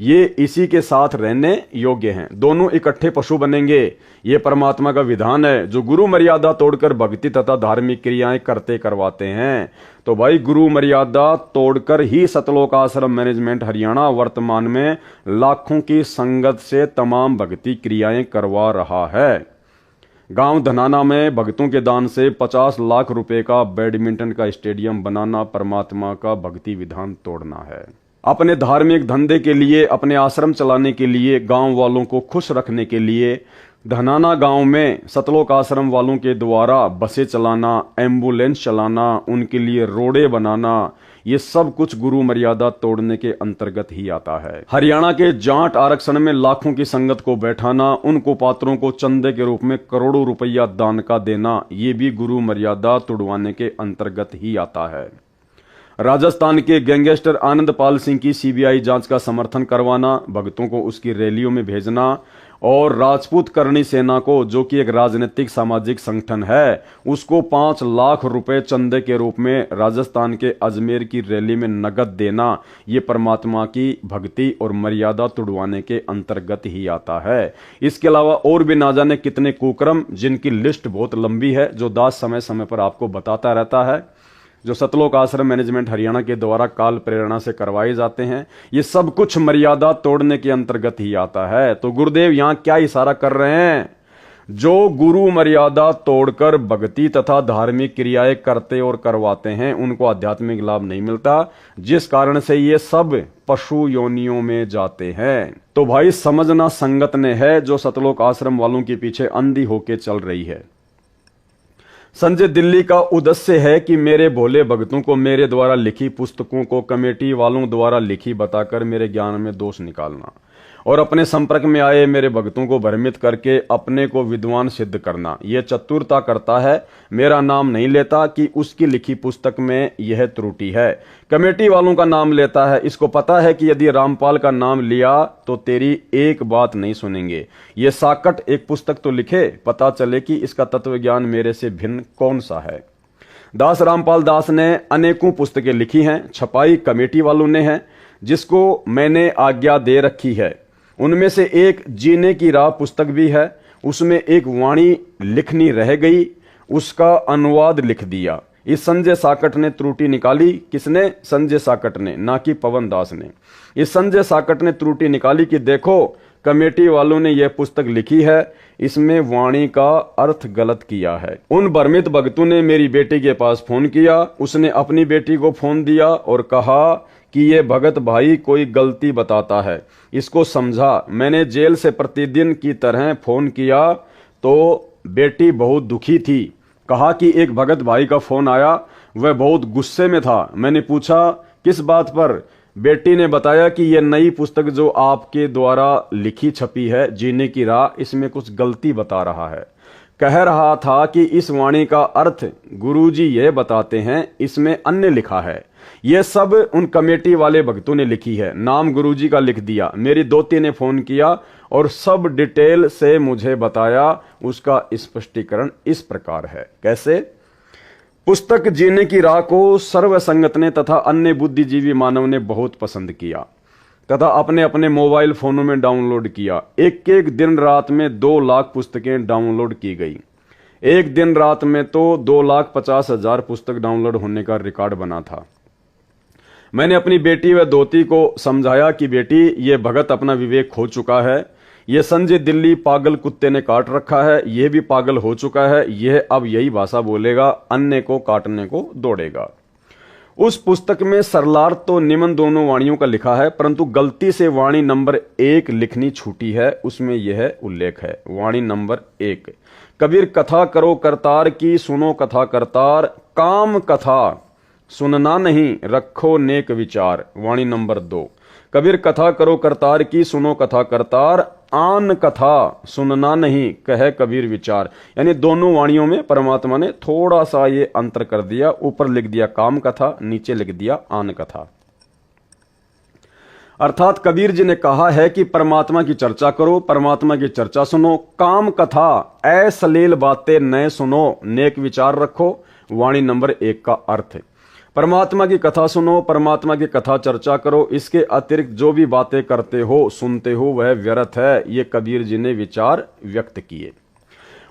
ये इसी के साथ रहने योग्य हैं, दोनों इकट्ठे पशु बनेंगे। ये परमात्मा का विधान है जो गुरु मर्यादा तोड़कर भक्ति तथा धार्मिक क्रियाएं करते करवाते हैं। तो भाई गुरु मर्यादा तोड़कर ही सतलोक आश्रम मैनेजमेंट हरियाणा वर्तमान में लाखों की संगत से तमाम भक्ति क्रियाएं करवा रहा है। गांव धनाना में भक्तों के दान से 50 लाख रुपए का बैडमिंटन का स्टेडियम बनाना परमात्मा का भक्ति विधान तोड़ना है। अपने धार्मिक धंधे के लिए, अपने आश्रम चलाने के लिए, गांव वालों को खुश रखने के लिए धनाना गांव में सतलोक आश्रम वालों के द्वारा बसें चलाना, एम्बुलेंस चलाना, उनके लिए रोडे बनाना, ये सब कुछ गुरु मर्यादा तोड़ने के अंतर्गत ही आता है। हरियाणा के जाट आरक्षण में लाखों की संगत को बैठाना, उनको पात्रों को चंदे के रूप में करोड़ों रुपया दान का देना, ये भी गुरु मर्यादा तोड़वाने के अंतर्गत ही आता है। राजस्थान के गैंगस्टर आनंदपाल सिंह की सीबीआई जांच का समर्थन करवाना, भक्तों को उसकी रैलियों में भेजना और राजपूत करणी सेना को, जो कि एक राजनीतिक सामाजिक संगठन है, उसको 5 लाख रुपए चंदे के रूप में राजस्थान के अजमेर की रैली में नगद देना, ये परमात्मा की भक्ति और मर्यादा तुड़वाने के अंतर्गत ही आता है। इसके अलावा और भी ना जाने कितने कुकर्म, जिनकी लिस्ट बहुत लंबी है, जो दास समय समय पर आपको बताता रहता है, जो सतलोक आश्रम मैनेजमेंट हरियाणा के द्वारा काल प्रेरणा से करवाए जाते हैं, ये सब कुछ मर्यादा तोड़ने के अंतर्गत ही आता है। तो गुरुदेव यहां क्या इशारा कर रहे हैं? जो गुरु मर्यादा तोड़कर भक्ति तथा धार्मिक क्रियाएं करते और करवाते हैं, उनको आध्यात्मिक लाभ नहीं मिलता, जिस कारण से ये सब पशु योनियों में जाते हैं। तो भाई समझना संगत ने है जो सतलोक आश्रम वालों के पीछे अंधी होके चल रही है। संजय दिल्ली का उद्देश्य है कि मेरे भोले भक्तों को मेरे द्वारा लिखी पुस्तकों को कमेटी वालों द्वारा लिखी बताकर मेरे ज्ञान में दोष निकालना और अपने संपर्क में आए मेरे भक्तों को भ्रमित करके अपने को विद्वान सिद्ध करना। यह चतुरता करता है, मेरा नाम नहीं लेता कि उसकी लिखी पुस्तक में यह त्रुटि है, कमेटी वालों का नाम लेता है। इसको पता है कि यदि रामपाल का नाम लिया तो तेरी एक बात नहीं सुनेंगे। ये साकट एक पुस्तक तो लिखे, पता चले कि इसका तत्व ज्ञान मेरे से भिन्न कौन सा है। दास रामपाल दास ने अनेकों पुस्तकें लिखी हैं, छपाई कमेटी वालों ने है, जिसको मैंने आज्ञा दे रखी है। उनमें से एक जीने की राह पुस्तक भी है, उसमें एक वाणी लिखनी रह गई, उसका अनुवाद लिख दिया। इस संजय साकट ने त्रुटि निकाली। किसने? संजय साकट ने, ना कि पवन दास ने। इस संजय साकट ने त्रुटि निकाली कि देखो कमेटी वालों ने यह पुस्तक लिखी है, इसमें वाणी का अर्थ गलत किया है। उन भ्रमित भक्तों ने मेरी बेटी के पास फोन किया, उसने अपनी बेटी को फोन दिया और कहा कि ये भगत भाई कोई गलती बताता है, इसको समझा। मैंने जेल से प्रतिदिन की तरह फोन किया तो बेटी बहुत दुखी थी। कहा कि एक भगत भाई का फोन आया, वह बहुत गुस्से में था। मैंने पूछा किस बात पर? बेटी ने बताया कि यह नई पुस्तक जो आपके द्वारा लिखी छपी है, जीने की राह, इसमें कुछ गलती बता रहा है। कह रहा था कि इस वाणी का अर्थ गुरुजी यह बताते हैं, इसमें अन्य लिखा है। यह सब उन कमेटी वाले भक्तों ने लिखी है, नाम गुरुजी का लिख दिया। मेरी दोती ने फोन किया और सब डिटेल से मुझे बताया। उसका स्पष्टीकरण इस प्रकार है। कैसे? पुस्तक जीने की राह को सर्व संगत ने तथा अन्य बुद्धिजीवी मानव ने बहुत पसंद किया तथा अपने अपने मोबाइल फोनों में डाउनलोड किया। एक एक दिन रात में 2 लाख पुस्तकें डाउनलोड की गई। एक दिन रात में तो 2,50,000 पुस्तक डाउनलोड होने का रिकॉर्ड बना था। मैंने अपनी बेटी व दोती को समझाया कि बेटी, ये भगत अपना विवेक खो चुका है, यह संजय दिल्ली पागल कुत्ते ने काट रखा है, यह भी पागल हो चुका है, यह अब यही भाषा बोलेगा, अन्य को काटने को दौड़ेगा। उस पुस्तक में सरलार्थ तो निम्न दोनों वाणियों का लिखा है, परंतु गलती से वाणी नंबर 1 लिखनी छूटी है। उसमें यह उल्लेख है, वाणी नंबर 1, कबीर कथा करो करतार की, सुनो कथा करतार, काम कथा सुनना नहीं रखो नेक विचार। वाणी नंबर 2, कबीर कथा करो करतार की, सुनो कथा करतार, आन कथा सुनना नहीं कहे कबीर विचार। यानी दोनों वाणियों में परमात्मा ने थोड़ा सा ये अंतर कर दिया, ऊपर लिख दिया काम कथा, नीचे लिख दिया आन कथा। अर्थात कबीर जी ने कहा है कि परमात्मा की चर्चा करो, परमात्मा की चर्चा सुनो, काम कथा अश्लील बातें न सुनो, नेक विचार रखो। वाणी नंबर 1 का अर्थ है परमात्मा की कथा सुनो, परमात्मा की कथा चर्चा करो, इसके अतिरिक्त जो भी बातें करते हो सुनते हो वह व्यर्थ है। ये कबीर जी ने विचार व्यक्त किए।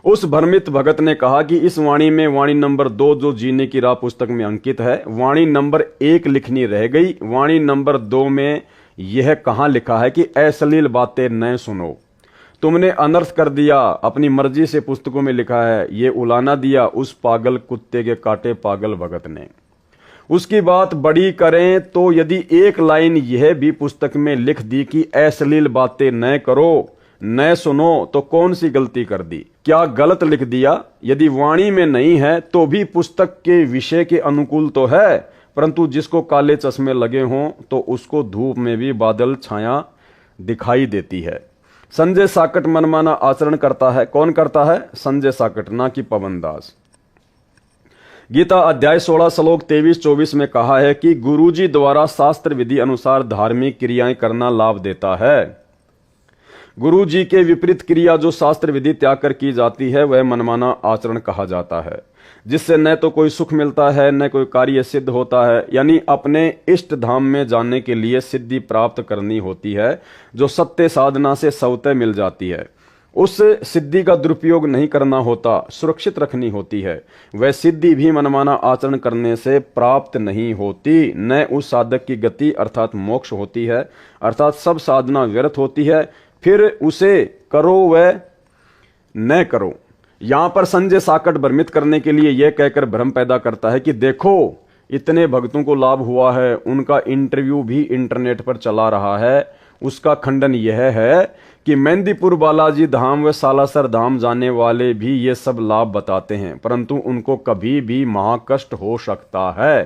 उस भ्रमित भगत ने कहा कि इस वाणी में वाणी नंबर 2 जो जीने की राह पुस्तक में अंकित है, वाणी नंबर 1 लिखनी रह गई। वाणी नंबर 2 में यह कहां लिखा है कि अश्लील बातें न सुनो। तुमने अनर्थ कर दिया, अपनी मर्जी से पुस्तकों में लिखा है, ये उलाना दिया उस पागल कुत्ते के काटे पागल भगत ने। उसकी बात बड़ी करें तो यदि एक लाइन यह भी पुस्तक में लिख दी कि अश्लील बातें न करो न सुनो, तो कौन सी गलती कर दी? क्या गलत लिख दिया? यदि वाणी में नहीं है तो भी पुस्तक के विषय के अनुकूल तो है, परंतु जिसको काले चश्मे लगे हों तो उसको धूप में भी बादल छाया दिखाई देती है। संजय साकट मनमाना आचरण करता है। कौन करता है? संजय साकट, ना कि पवन दास। गीता अध्याय 16 श्लोक 23-24 में कहा है कि गुरुजी द्वारा शास्त्र विधि अनुसार धार्मिक क्रियाएं करना लाभ देता है। गुरुजी के विपरीत क्रिया जो शास्त्र विधि त्याग कर की जाती है वह मनमाना आचरण कहा जाता है, जिससे न तो कोई सुख मिलता है न कोई कार्य सिद्ध होता है। यानी अपने इष्ट धाम में जाने के लिए सिद्धि प्राप्त करनी होती है, जो सत्य साधना से स्वतः मिल जाती है। उस सिद्धि का दुरुपयोग नहीं करना होता, सुरक्षित रखनी होती है। वह सिद्धि भी मनमाना आचरण करने से प्राप्त नहीं होती, न उस साधक की गति अर्थात मोक्ष होती है, अर्थात सब साधना व्यर्थ होती है। फिर उसे करो व न करो। यहां पर संजय साकट भ्रमित करने के लिए यह कहकर भ्रम पैदा करता है कि देखो इतने भक्तों को लाभ हुआ है, उनका इंटरव्यू भी इंटरनेट पर चला रहा है। उसका खंडन यह है कि मेहंदीपुर बालाजी धाम व सालासर धाम जाने वाले भी ये सब लाभ बताते हैं, परंतु उनको कभी भी महाकष्ट हो सकता है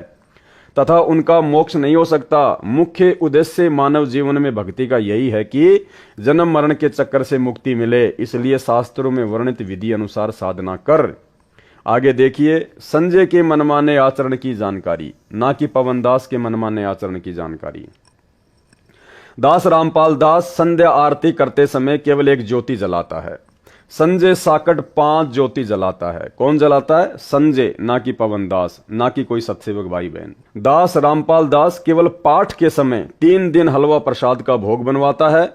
तथा उनका मोक्ष नहीं हो सकता। मुख्य उद्देश्य मानव जीवन में भक्ति का यही है कि जन्म मरण के चक्कर से मुक्ति मिले, इसलिए शास्त्रों में वर्णित विधि अनुसार साधना कर। आगे देखिए संजय के मनमाने आचरण की जानकारी, ना कि पवन दास के मनमाने आचरण की जानकारी। दास रामपाल दास संध्या आरती करते समय केवल एक ज्योति जलाता है। संजय साकट 5 ज्योति जलाता है। कौन जलाता है? संजय, ना कि पवन दास, ना कि कोई सत्सेवक भाई बहन। दास रामपाल दास केवल पाठ के समय 3 दिन हलवा प्रसाद का भोग बनवाता है।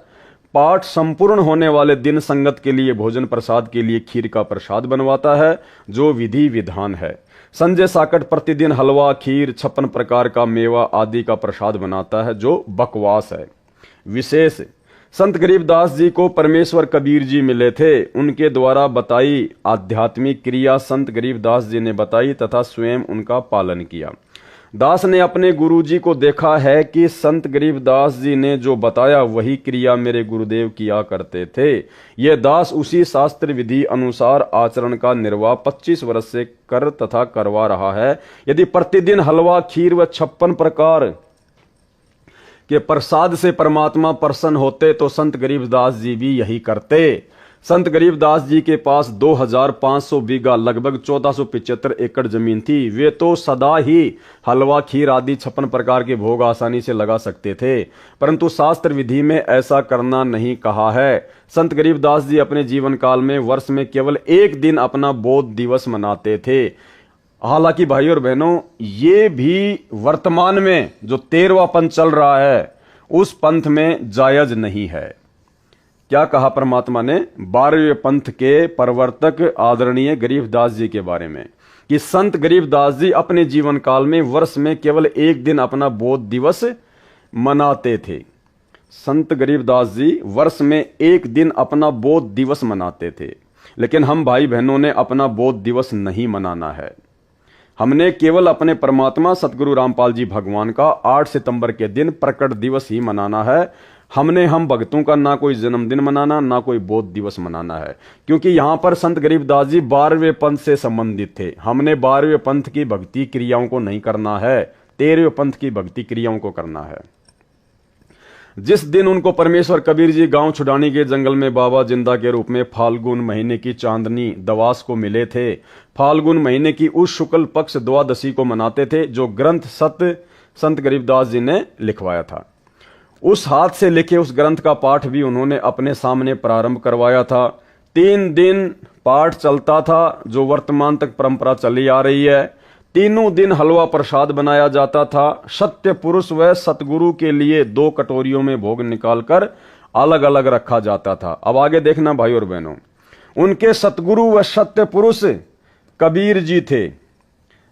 पाठ संपूर्ण होने वाले दिन संगत के लिए भोजन प्रसाद के लिए खीर का प्रसाद बनवाता है, जो विधि विधान है। संजय साकट प्रतिदिन हलवा, खीर, 56 प्रकार का मेवा आदि का प्रसाद बनाता है, जो बकवास है। विशेष संत गरीबदास जी को परमेश्वर कबीर जी मिले थे, उनके द्वारा बताई आध्यात्मिक क्रिया संत गरीबदास जी ने बताई तथा स्वयं उनका पालन किया। दास ने अपने गुरु जी को देखा है कि संत गरीबदास जी ने जो बताया वही क्रिया मेरे गुरुदेव किया करते थे। यह दास उसी शास्त्र विधि अनुसार आचरण का निर्वाह 25 वर्ष से कर तथा करवा रहा है। यदि प्रतिदिन हलवा, खीर व 56 प्रकार के प्रसाद से परमात्मा प्रसन्न होते तो संत गरीबदास जी भी यही करते। संत गरीबदास जी के पास 2500 बीघा लगभग 1475 एकड़ जमीन थी। वे तो सदा ही हलवा, खीर आदि 56 प्रकार के भोग आसानी से लगा सकते थे, परंतु शास्त्र विधि में ऐसा करना नहीं कहा है। संत गरीबदास जी अपने जीवन काल में वर्ष में केवल एक दिन अपना बोध दिवस मनाते थे। हालांकि भाई और बहनों, ये भी वर्तमान में जो 13वां पंथ चल रहा है उस पंथ में जायज नहीं है। क्या कहा परमात्मा ने 12वें पंथ के प्रवर्तक आदरणीय गरीबदास जी के बारे में कि संत गरीबदास जी अपने जीवन काल में वर्ष में केवल एक दिन अपना बोध दिवस मनाते थे। संत गरीबदास जी वर्ष में एक दिन अपना बोध दिवस मनाते थे, लेकिन हम भाई बहनों ने अपना बोध दिवस नहीं मनाना है। हमने केवल अपने परमात्मा सतगुरु रामपाल जी भगवान का 8 सितंबर के दिन प्रकट दिवस ही मनाना है। हम भक्तों का ना कोई जन्मदिन मनाना, ना कोई बोध दिवस मनाना है, क्योंकि यहां पर संत गरीबदास जी 12वें पंथ से संबंधित थे। हमने 12वें पंथ की भक्ति क्रियाओं को नहीं करना है, 13वें पंथ की भक्ति क्रियाओं को करना है। जिस दिन उनको परमेश्वर कबीर जी गांव छुड़ानी के जंगल में बाबा जिंदा के रूप में फाल्गुन महीने की चांदनी दवास को मिले थे, फाल्गुन महीने की उस शुक्ल पक्ष द्वादशी को मनाते थे, जो ग्रंथ संत गरीबदास जी ने लिखवाया था। उस हाथ से लिखे उस ग्रंथ का पाठ भी उन्होंने अपने सामने प्रारंभ करवाया था। 3 दिन पाठ चलता था, जो वर्तमान तक परंपरा चली आ रही है। तीनों दिन हलवा प्रसाद बनाया जाता था। सत्य पुरुष व सतगुरु के लिए 2 कटोरियों में भोग निकालकर अलग अलग रखा जाता था। अब आगे देखना भाई और बहनों, उनके सतगुरु व सत्य पुरुष कबीर जी थे।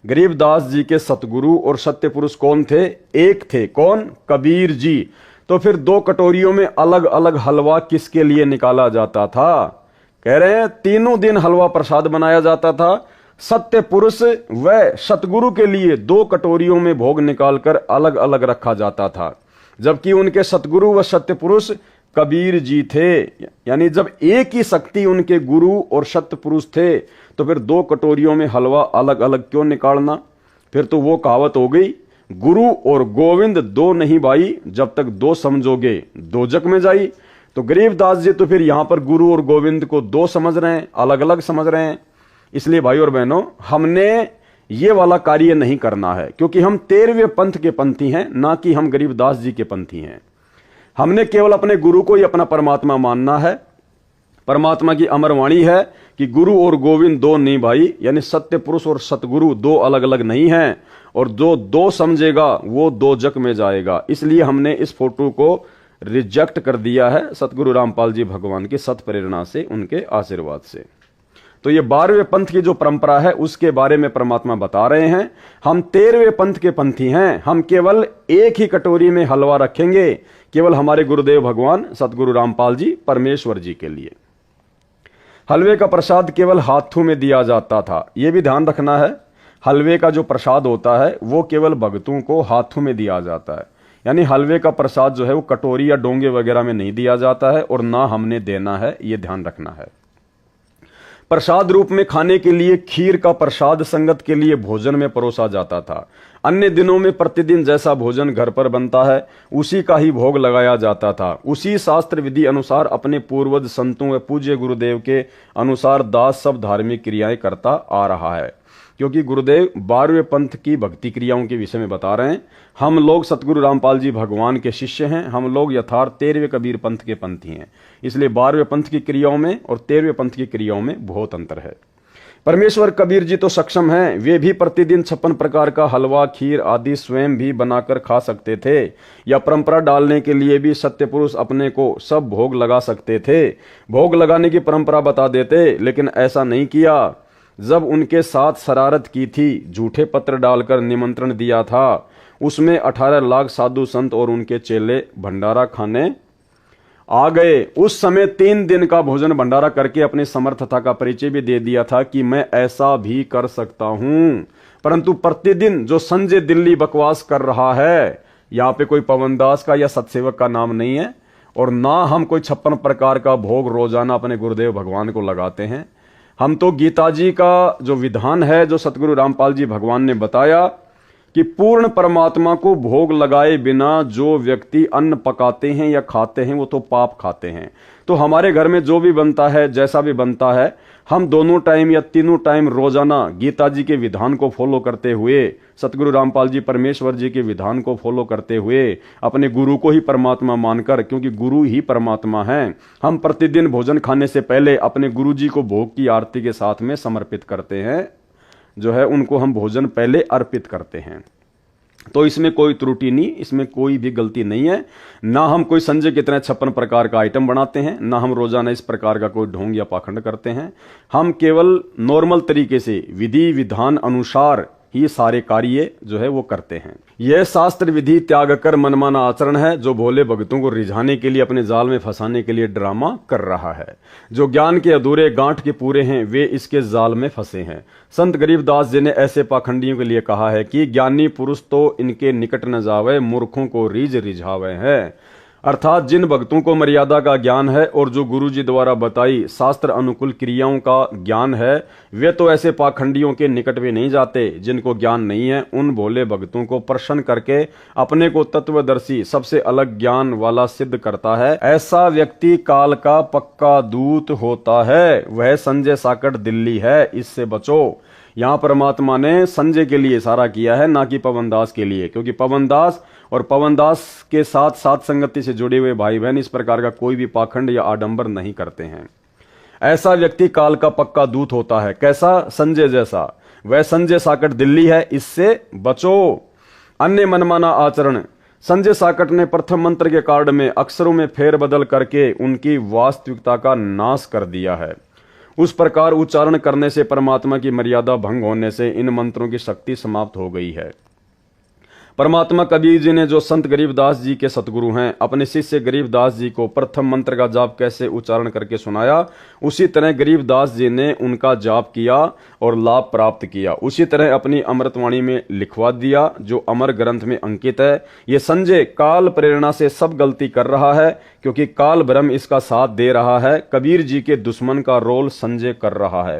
गरीबदास जी के सतगुरु और सत्य पुरुष कौन थे? एक थे। कौन? कबीर जी। तो फिर 2 कटोरियों में अलग अलग हलवा किसके लिए निकाला जाता था? कह रहे हैं तीनों दिन हलवा प्रसाद बनाया जाता था। सत्य पुरुष व सतगुरु के लिए 2 कटोरियों में भोग निकालकर अलग अलग रखा जाता था, जबकि उनके सतगुरु व सत्य पुरुष कबीर जी थे। यानी जब एक ही शक्ति उनके गुरु और सत्य पुरुष थे, तो फिर 2 कटोरियों में हलवा अलग अलग क्यों निकालना? फिर तो वो कहावत हो गई, गुरु और गोविंद 2 नहीं भाई, जब तक 2 समझोगे दोजक में जाई। तो गरीबदास जी तो फिर यहां पर गुरु और गोविंद को 2 समझ रहे हैं, अलग अलग समझ रहे हैं। इसलिए भाई और बहनों, हमने ये वाला कार्य नहीं करना है, क्योंकि हम 13वें पंथ के पंथी हैं, ना कि हम गरीबदास जी के पंथी हैं। हमने केवल अपने गुरु को ही अपना परमात्मा मानना है। परमात्मा की अमर वाणी है कि गुरु और गोविंद 2 नहीं भाई, यानी सत्य पुरुष और सतगुरु 2 अलग अलग नहीं हैं, और जो 2 समझेगा वो दोजक में जाएगा। इसलिए हमने इस फोटो को रिजेक्ट कर दिया है सतगुरु रामपाल जी भगवान की सत प्रेरणा से, उनके आशीर्वाद से। तो ये 12वें पंथ की जो परंपरा है उसके बारे में परमात्मा बता रहे हैं। हम 13वें पंथ के पंथी हैं। हम केवल एक ही कटोरी में हलवा रखेंगे, केवल हमारे गुरुदेव भगवान सतगुरु रामपाल जी परमेश्वर जी के लिए। हलवे का प्रसाद केवल हाथों में दिया जाता था, यह भी ध्यान रखना है। हलवे का जो प्रसाद होता है वो केवल भक्तों को हाथों में दिया जाता है, यानी हलवे का प्रसाद जो है वो कटोरी या डोंगे वगैरह में नहीं दिया जाता है, और ना हमने देना है, ये ध्यान रखना है। प्रसाद रूप में खाने के लिए खीर का प्रसाद संगत के लिए भोजन में परोसा जाता था। अन्य दिनों में प्रतिदिन जैसा भोजन घर पर बनता है उसी का ही भोग लगाया जाता था। उसी शास्त्र विधि अनुसार अपने पूर्वज संतों व पूज्य गुरुदेव के अनुसार दास सब धार्मिक क्रियाएं करता आ रहा है। क्योंकि गुरुदेव 12वें पंथ की भक्ति क्रियाओं के विषय में बता रहे हैं। हम लोग सतगुरु रामपाल जी भगवान के शिष्य हैं, हम लोग यथार्थ 13वें कबीर पंथ के पंथी हैं। इसलिए 12वें पंथ की क्रियाओं में और 13वें पंथ की क्रियाओं में बहुत अंतर है। परमेश्वर कबीर जी तो सक्षम हैं, वे भी प्रतिदिन 56 प्रकार का हलवा खीर आदि स्वयं भी बनाकर खा सकते थे, या परंपरा डालने के लिए भी सत्य पुरुष अपने को सब भोग लगा सकते थे। भोग लगाने की परंपरा बता देते, लेकिन ऐसा नहीं किया। जब उनके साथ शरारत की थी, झूठे पत्र डालकर निमंत्रण दिया था, उसमें 18 लाख साधु संत और उनके चेले भंडारा खाने आ गए। उस समय 3 दिन का भोजन भंडारा करके अपनी समर्थता का परिचय भी दे दिया था कि मैं ऐसा भी कर सकता हूं। परंतु प्रतिदिन जो संजय दिल्ली बकवास कर रहा है, यहाँ पे कोई पवनदास का या सतसेवक का नाम नहीं है, और ना हम कोई 56 प्रकार का भोग रोजाना अपने गुरुदेव भगवान को लगाते हैं। हम तो गीता जी का जो विधान है, जो सतगुरु रामपाल जी भगवान ने बताया कि पूर्ण परमात्मा को भोग लगाए बिना जो व्यक्ति अन्न पकाते हैं या खाते हैं वो तो पाप खाते हैं। तो हमारे घर में जो भी बनता है, जैसा भी बनता है, हम दोनों टाइम या तीनों टाइम रोजाना गीता जी के विधान को फॉलो करते हुए, सतगुरु रामपाल जी परमेश्वर जी के विधान को फॉलो करते हुए, अपने गुरु को ही परमात्मा मानकर, क्योंकि गुरु ही परमात्मा है, हम प्रतिदिन भोजन खाने से पहले अपने गुरु जी को भोग की आरती के साथ में समर्पित करते हैं, जो है उनको हम भोजन पहले अर्पित करते हैं। तो इसमें कोई त्रुटि नहीं, इसमें कोई भी गलती नहीं है। ना हम कोई संजय की तरह 56 प्रकार का आइटम बनाते हैं, ना हम रोजाना इस प्रकार का कोई ढोंग या पाखंड करते हैं। हम केवल नॉर्मल तरीके से विधि विधान अनुसार ही सारे कार्य जो है वो करते हैं। यह शास्त्र विधि त्याग कर मनमाना आचरण है जो भोले भक्तों को रिझाने के लिए, अपने जाल में फंसाने के लिए ड्रामा कर रहा है। जो ज्ञान के अधूरे गांठ के पूरे हैं वे इसके जाल में फंसे हैं। संत गरीबदास जी ने ऐसे पाखंडियों के लिए कहा है कि ज्ञानी पुरुष तो इनके निकट न जावे, मूर्खों को रीझ रिझावे हैं। अर्थात जिन भक्तों को मर्यादा का ज्ञान है और जो गुरु जी द्वारा बताई शास्त्र अनुकूल क्रियाओं का ज्ञान है, वे तो ऐसे पाखंडियों के निकट भी नहीं जाते। जिनको ज्ञान नहीं है उन भोले भक्तों को प्रसन्न करके अपने को तत्वदर्शी, सबसे अलग ज्ञान वाला सिद्ध करता है। ऐसा व्यक्ति काल का पक्का दूत होता है। वह संजय साकट दिल्ली है, इससे बचो। यहां परमात्मा ने संजय के लिए इशारा किया है, ना कि पवनदास के लिए, क्योंकि पवनदास और पवनदास के साथ साथ संगति से जुड़े हुए भाई बहन इस प्रकार का कोई भी पाखंड या आडंबर नहीं करते हैं। ऐसा व्यक्ति काल का पक्का दूत होता है। कैसा? संजय जैसा। वह संजय साकट दिल्ली है, इससे बचो। अन्य मनमाना आचरण। संजय साकट ने प्रथम मंत्र के कार्ड में अक्षरों में फेरबदल करके उनकी वास्तविकता का नाश कर दिया है। उस प्रकार उच्चारण करने से परमात्मा की मर्यादा भंग होने से इन मंत्रों की शक्ति समाप्त हो गई है। परमात्मा कबीर जी ने जो संत गरीबदास जी के सतगुरु हैं, अपने शिष्य गरीबदास जी को प्रथम मंत्र का जाप कैसे उच्चारण करके सुनाया, उसी तरह गरीबदास जी ने उनका जाप किया और लाभ प्राप्त किया। उसी तरह अपनी अमृतवाणी में लिखवा दिया जो अमर ग्रंथ में अंकित है। ये संजय काल प्रेरणा से सब गलती कर रहा है क्योंकि काल ब्रह्म इसका साथ दे रहा है। कबीर जी के दुश्मन का रोल संजय कर रहा है।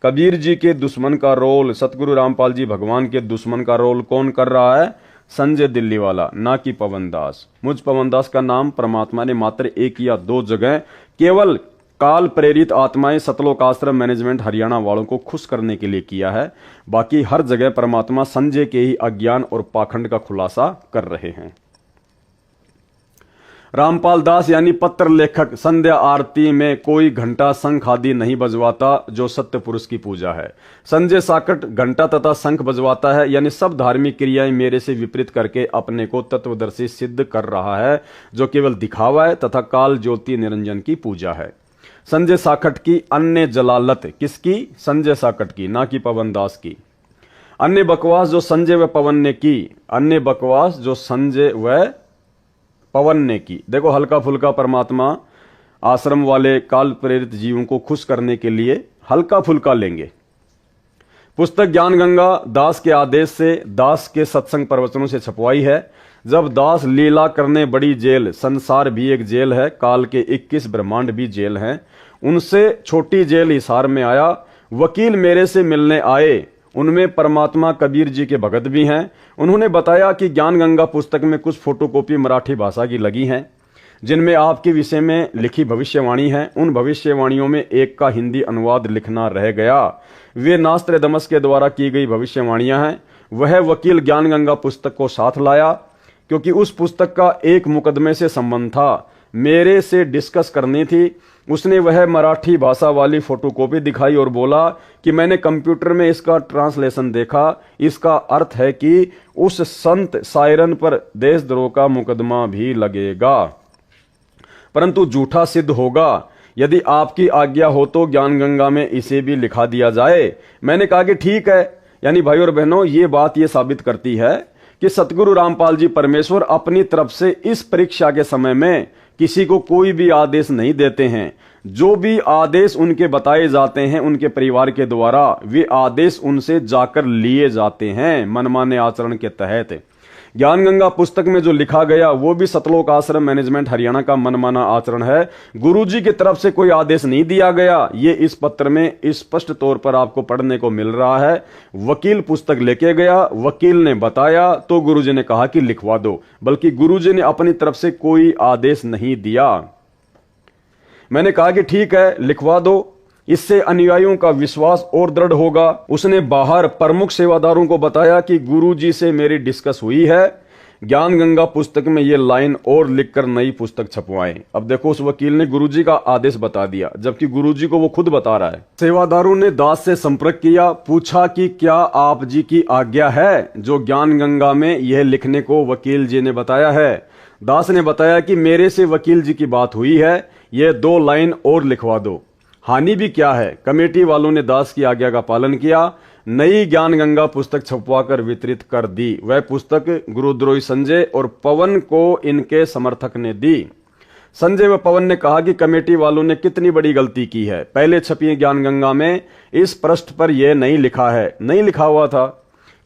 कबीर जी के दुश्मन का रोल, सतगुरु रामपाल जी भगवान के दुश्मन का रोल कौन कर रहा है? संजय दिल्ली वाला, ना कि पवनदास। मुझ पवनदास का नाम परमात्मा ने मात्र एक या दो जगह केवल काल प्रेरित आत्माएं सतलोक आश्रम मैनेजमेंट हरियाणा वालों को खुश करने के लिए किया है। बाकी हर जगह परमात्मा संजय के ही अज्ञान और पाखंड का खुलासा कर रहे हैं। रामपाल दास यानी पत्र लेखक संध्या आरती में कोई घंटा शंख आदि नहीं बजवाता जो सत्य पुरुष की पूजा है। संजय साकट घंटा तथा शंख बजवाता है, यानी सब धार्मिक क्रियाएं मेरे से विपरीत करके अपने को तत्वदर्शी सिद्ध कर रहा है, जो केवल दिखावा है तथा काल ज्योति निरंजन की पूजा है। संजय साकट की अन्य जलालत किसकी? संजय साकट की, ना कि पवनदास की। अन्य बकवास जो संजय व पवन ने की, अन्य बकवास जो संजय व पवन ने की। देखो, हल्का फुल्का परमात्मा आश्रम वाले काल प्रेरित जीवों को खुश करने के लिए हल्का फुल्का लेंगे। पुस्तक ज्ञान गंगा दास के आदेश से, दास के सत्संग प्रवचनों से छपवाई है। जब दास लीला करने बड़ी जेल, संसार भी एक जेल है, काल के 21 ब्रह्मांड भी जेल हैं, उनसे छोटी जेल हिसार में आया। वकील मेरे से मिलने आए, उनमें परमात्मा कबीर जी के भगत भी हैं। उन्होंने बताया कि ज्ञान गंगा पुस्तक में कुछ फोटोकॉपी मराठी भाषा की लगी हैं जिनमें आपके विषय में लिखी भविष्यवाणी है। उन भविष्यवाणियों में एक का हिंदी अनुवाद लिखना रह गया। वे नास्त्रदमस के द्वारा की गई भविष्यवाणियां हैं। वह वकील ज्ञान गंगा पुस्तक को साथ लाया क्योंकि उस पुस्तक का एक मुकदमे से संबंध था, मेरे से डिस्कस करनी थी। उसने वह मराठी भाषा वाली फोटोकॉपी दिखाई और बोला कि मैंने कंप्यूटर में इसका ट्रांसलेशन देखा, इसका अर्थ है कि उस संत सायरन पर देशद्रोह का मुकदमा भी लगेगा, परंतु झूठा सिद्ध होगा। यदि आपकी आज्ञा हो तो ज्ञान गंगा में इसे भी लिखा दिया जाए। मैंने कहा कि ठीक है। यानी भाई और बहनों, ये बात ये साबित करती है कि सतगुरु रामपाल जी परमेश्वर अपनी तरफ से इस परीक्षा के समय में किसी को कोई भी आदेश नहीं देते हैं। जो भी आदेश उनके बताए जाते हैं उनके परिवार के द्वारा, वे आदेश उनसे जाकर लिए जाते हैं मनमाने आचरण के तहत। ज्ञान गंगा पुस्तक में जो लिखा गया वो भी सतलोक आश्रम मैनेजमेंट हरियाणा का मनमाना आचरण है। गुरुजी की तरफ से कोई आदेश नहीं दिया गया। ये इस पत्र में स्पष्ट तौर पर आपको पढ़ने को मिल रहा है। वकील पुस्तक लेके गया, वकील ने बताया तो गुरुजी ने कहा कि लिखवा दो, बल्कि गुरुजी ने अपनी तरफ से कोई आदेश नहीं दिया। मैंने कहा कि ठीक है, लिखवा दो, इससे अनुयायियों का विश्वास और दृढ़ होगा। उसने बाहर प्रमुख सेवादारों को बताया कि गुरुजी से मेरी डिस्कस हुई है, ज्ञान गंगा पुस्तक में ये लाइन और लिखकर नई पुस्तक छपवाएं। अब देखो, उस वकील ने गुरुजी का आदेश बता दिया, जबकि गुरुजी को वो खुद बता रहा है। सेवादारों ने दास से संपर्क किया, पूछा कि क्या आप जी की आज्ञा है जो ज्ञान गंगा में यह लिखने को वकील जी ने बताया है। दास ने बताया कि मेरे से वकील जी की बात हुई है, ये 2 लाइन और लिखवा दो। हानि भी क्या है। कमेटी वालों ने दास की आज्ञा का पालन किया। नई ज्ञान गंगा पुस्तक छपवाकर वितरित कर दी। वह पुस्तक गुरुद्रोही संजय और पवन को इनके समर्थक ने दी। संजय व पवन ने कहा कि कमेटी वालों ने कितनी बड़ी गलती की है। पहले छपी ज्ञान गंगा में इस पृष्ठ पर यह नहीं लिखा हुआ था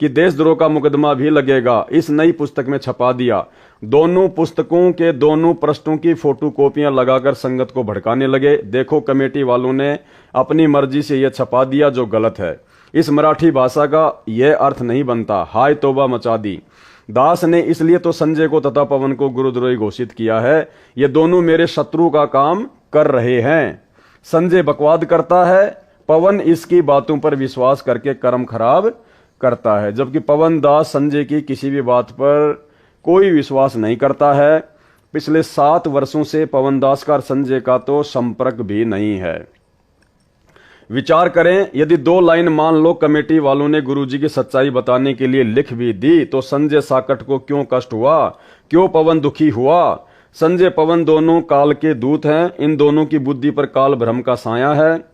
कि देशद्रोह का मुकदमा भी लगेगा। इस नई पुस्तक में छपा दिया। दोनों पुस्तकों के दोनों पृष्ठों की फोटोकॉपियां लगाकर संगत को भड़काने लगे। देखो, कमेटी वालों ने अपनी मर्जी से यह छपा दिया जो गलत है। इस मराठी भाषा का यह अर्थ नहीं बनता। हाय तौबा मचा दी। दास ने इसलिए तो संजय को तथा पवन को गुरुद्रोही घोषित किया है। ये दोनों मेरे शत्रु का काम कर रहे हैं। संजय बकवाद करता है, पवन इसकी बातों पर विश्वास करके कर्म खराब करता है। जबकि पवन दास संजय की किसी भी बात पर कोई विश्वास नहीं करता है। पिछले 7 वर्षों से पवन दास का और संजय का तो संपर्क भी नहीं है। विचार करें, यदि 2 लाइन मान लो कमेटी वालों ने गुरुजी की सच्चाई बताने के लिए लिख भी दी तो संजय साकट को क्यों कष्ट हुआ, क्यों पवन दुखी हुआ? संजय पवन दोनों काल के दूत हैं। इन दोनों की बुद्धि पर काल भ्रम का साया है।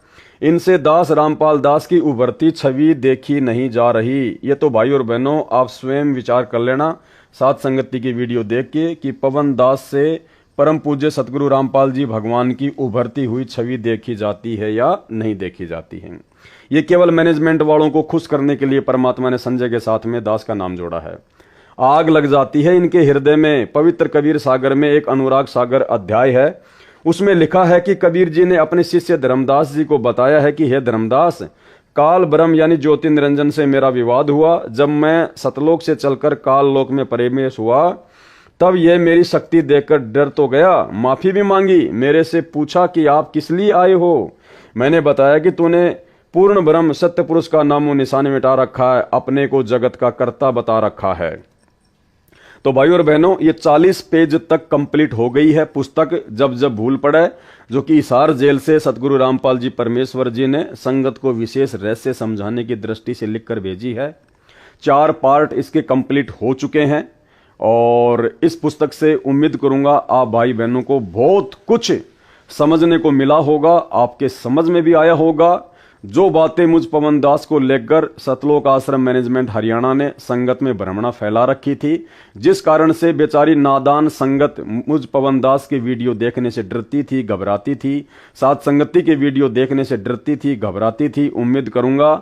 इनसे दास रामपाल दास की उभरती छवि देखी नहीं जा रही। ये तो भाई और बहनों आप स्वयं विचार कर लेना सात संगति की वीडियो देख के कि पवन दास से परम पूज्य सतगुरु रामपाल जी भगवान की उभरती हुई छवि देखी जाती है या नहीं देखी जाती है। ये केवल मैनेजमेंट वालों को खुश करने के लिए परमात्मा ने संजय के साथ में दास का नाम जोड़ा है। आग लग जाती है इनके हृदय में। पवित्र कबीर सागर में एक अनुराग सागर अध्याय है। उसमें लिखा है कि कबीर जी ने अपने शिष्य धर्मदास जी को बताया है कि हे धर्मदास, काल ब्रह्म यानी ज्योति निरंजन से मेरा विवाद हुआ। जब मैं सतलोक से चलकर काल लोक में प्रवेश हुआ तब यह मेरी शक्ति देखकर डर तो गया, माफी भी मांगी। मेरे से पूछा कि आप किस लिए आए हो? मैंने बताया कि तूने पूर्ण ब्रह्म सत्य पुरुष का नामो निशान मिटा रखा है, अपने को जगत का कर्ता बता रखा है। तो भाई और बहनों, ये 40 पेज तक कंप्लीट हो गई है पुस्तक। जब जब भूल पड़े, जो कि हिसार जेल से सतगुरु रामपाल जी परमेश्वर जी ने संगत को विशेष रहस्य समझाने की दृष्टि से लिखकर भेजी है। 4 पार्ट इसके कंप्लीट हो चुके हैं और इस पुस्तक से उम्मीद करूंगा आप भाई बहनों को बहुत कुछ समझने को मिला होगा, आपके समझ में भी आया होगा। जो बातें मुझ पवन दास को लेकर सतलोक आश्रम मैनेजमेंट हरियाणा ने संगत में भ्रमणा फैला रखी थी, जिस कारण से बेचारी नादान संगत मुझ पवन दास की वीडियो देखने से डरती थी, घबराती थी। सात संगति की वीडियो देखने से डरती थी, घबराती थी। उम्मीद करूंगा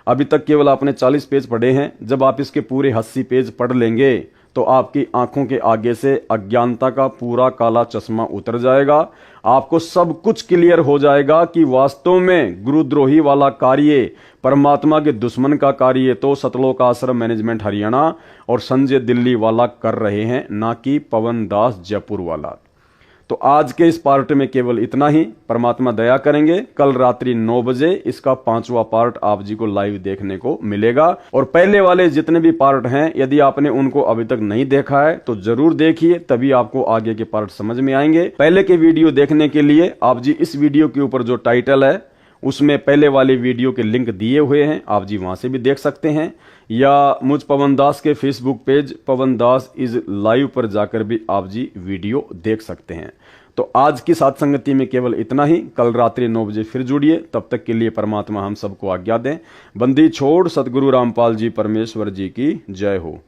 अभी तक केवल आपने 40 पेज पढ़े हैं। जब आप इसके पूरे 80 पेज पढ़ लेंगे तो आपकी आंखों के आगे से अज्ञानता का पूरा काला चश्मा उतर जाएगा। आपको सब कुछ क्लियर हो जाएगा कि वास्तव में गुरुद्रोही वाला कार्य, परमात्मा के दुश्मन का कार्य तो सतलोक आश्रम मैनेजमेंट हरियाणा और संजय दिल्ली वाला कर रहे हैं, ना कि पवन दास जयपुर वाला। तो आज के इस पार्ट में केवल इतना ही। परमात्मा दया करेंगे, कल रात्रि 9 बजे इसका 5वां पार्ट आप जी को लाइव देखने को मिलेगा। और पहले वाले जितने भी पार्ट हैं, यदि आपने उनको अभी तक नहीं देखा है तो जरूर देखिए, तभी आपको आगे के पार्ट समझ में आएंगे। पहले के वीडियो देखने के लिए आप जी इस वीडियो के ऊपर जो टाइटल है उसमें पहले वाले वीडियो के लिंक दिए हुए हैं, आप जी वहां से भी देख सकते हैं, या मुझ पवन दास के Facebook page Pawan Das is live पर जाकर भी आप जी वीडियो देख सकते हैं। तो आज की सात संगति में केवल इतना ही। कल रात्रि 9 बजे फिर जुड़िए। तब तक के लिए परमात्मा हम सबको आज्ञा दें। बंदी छोड़ सतगुरु रामपाल जी परमेश्वर जी की जय हो।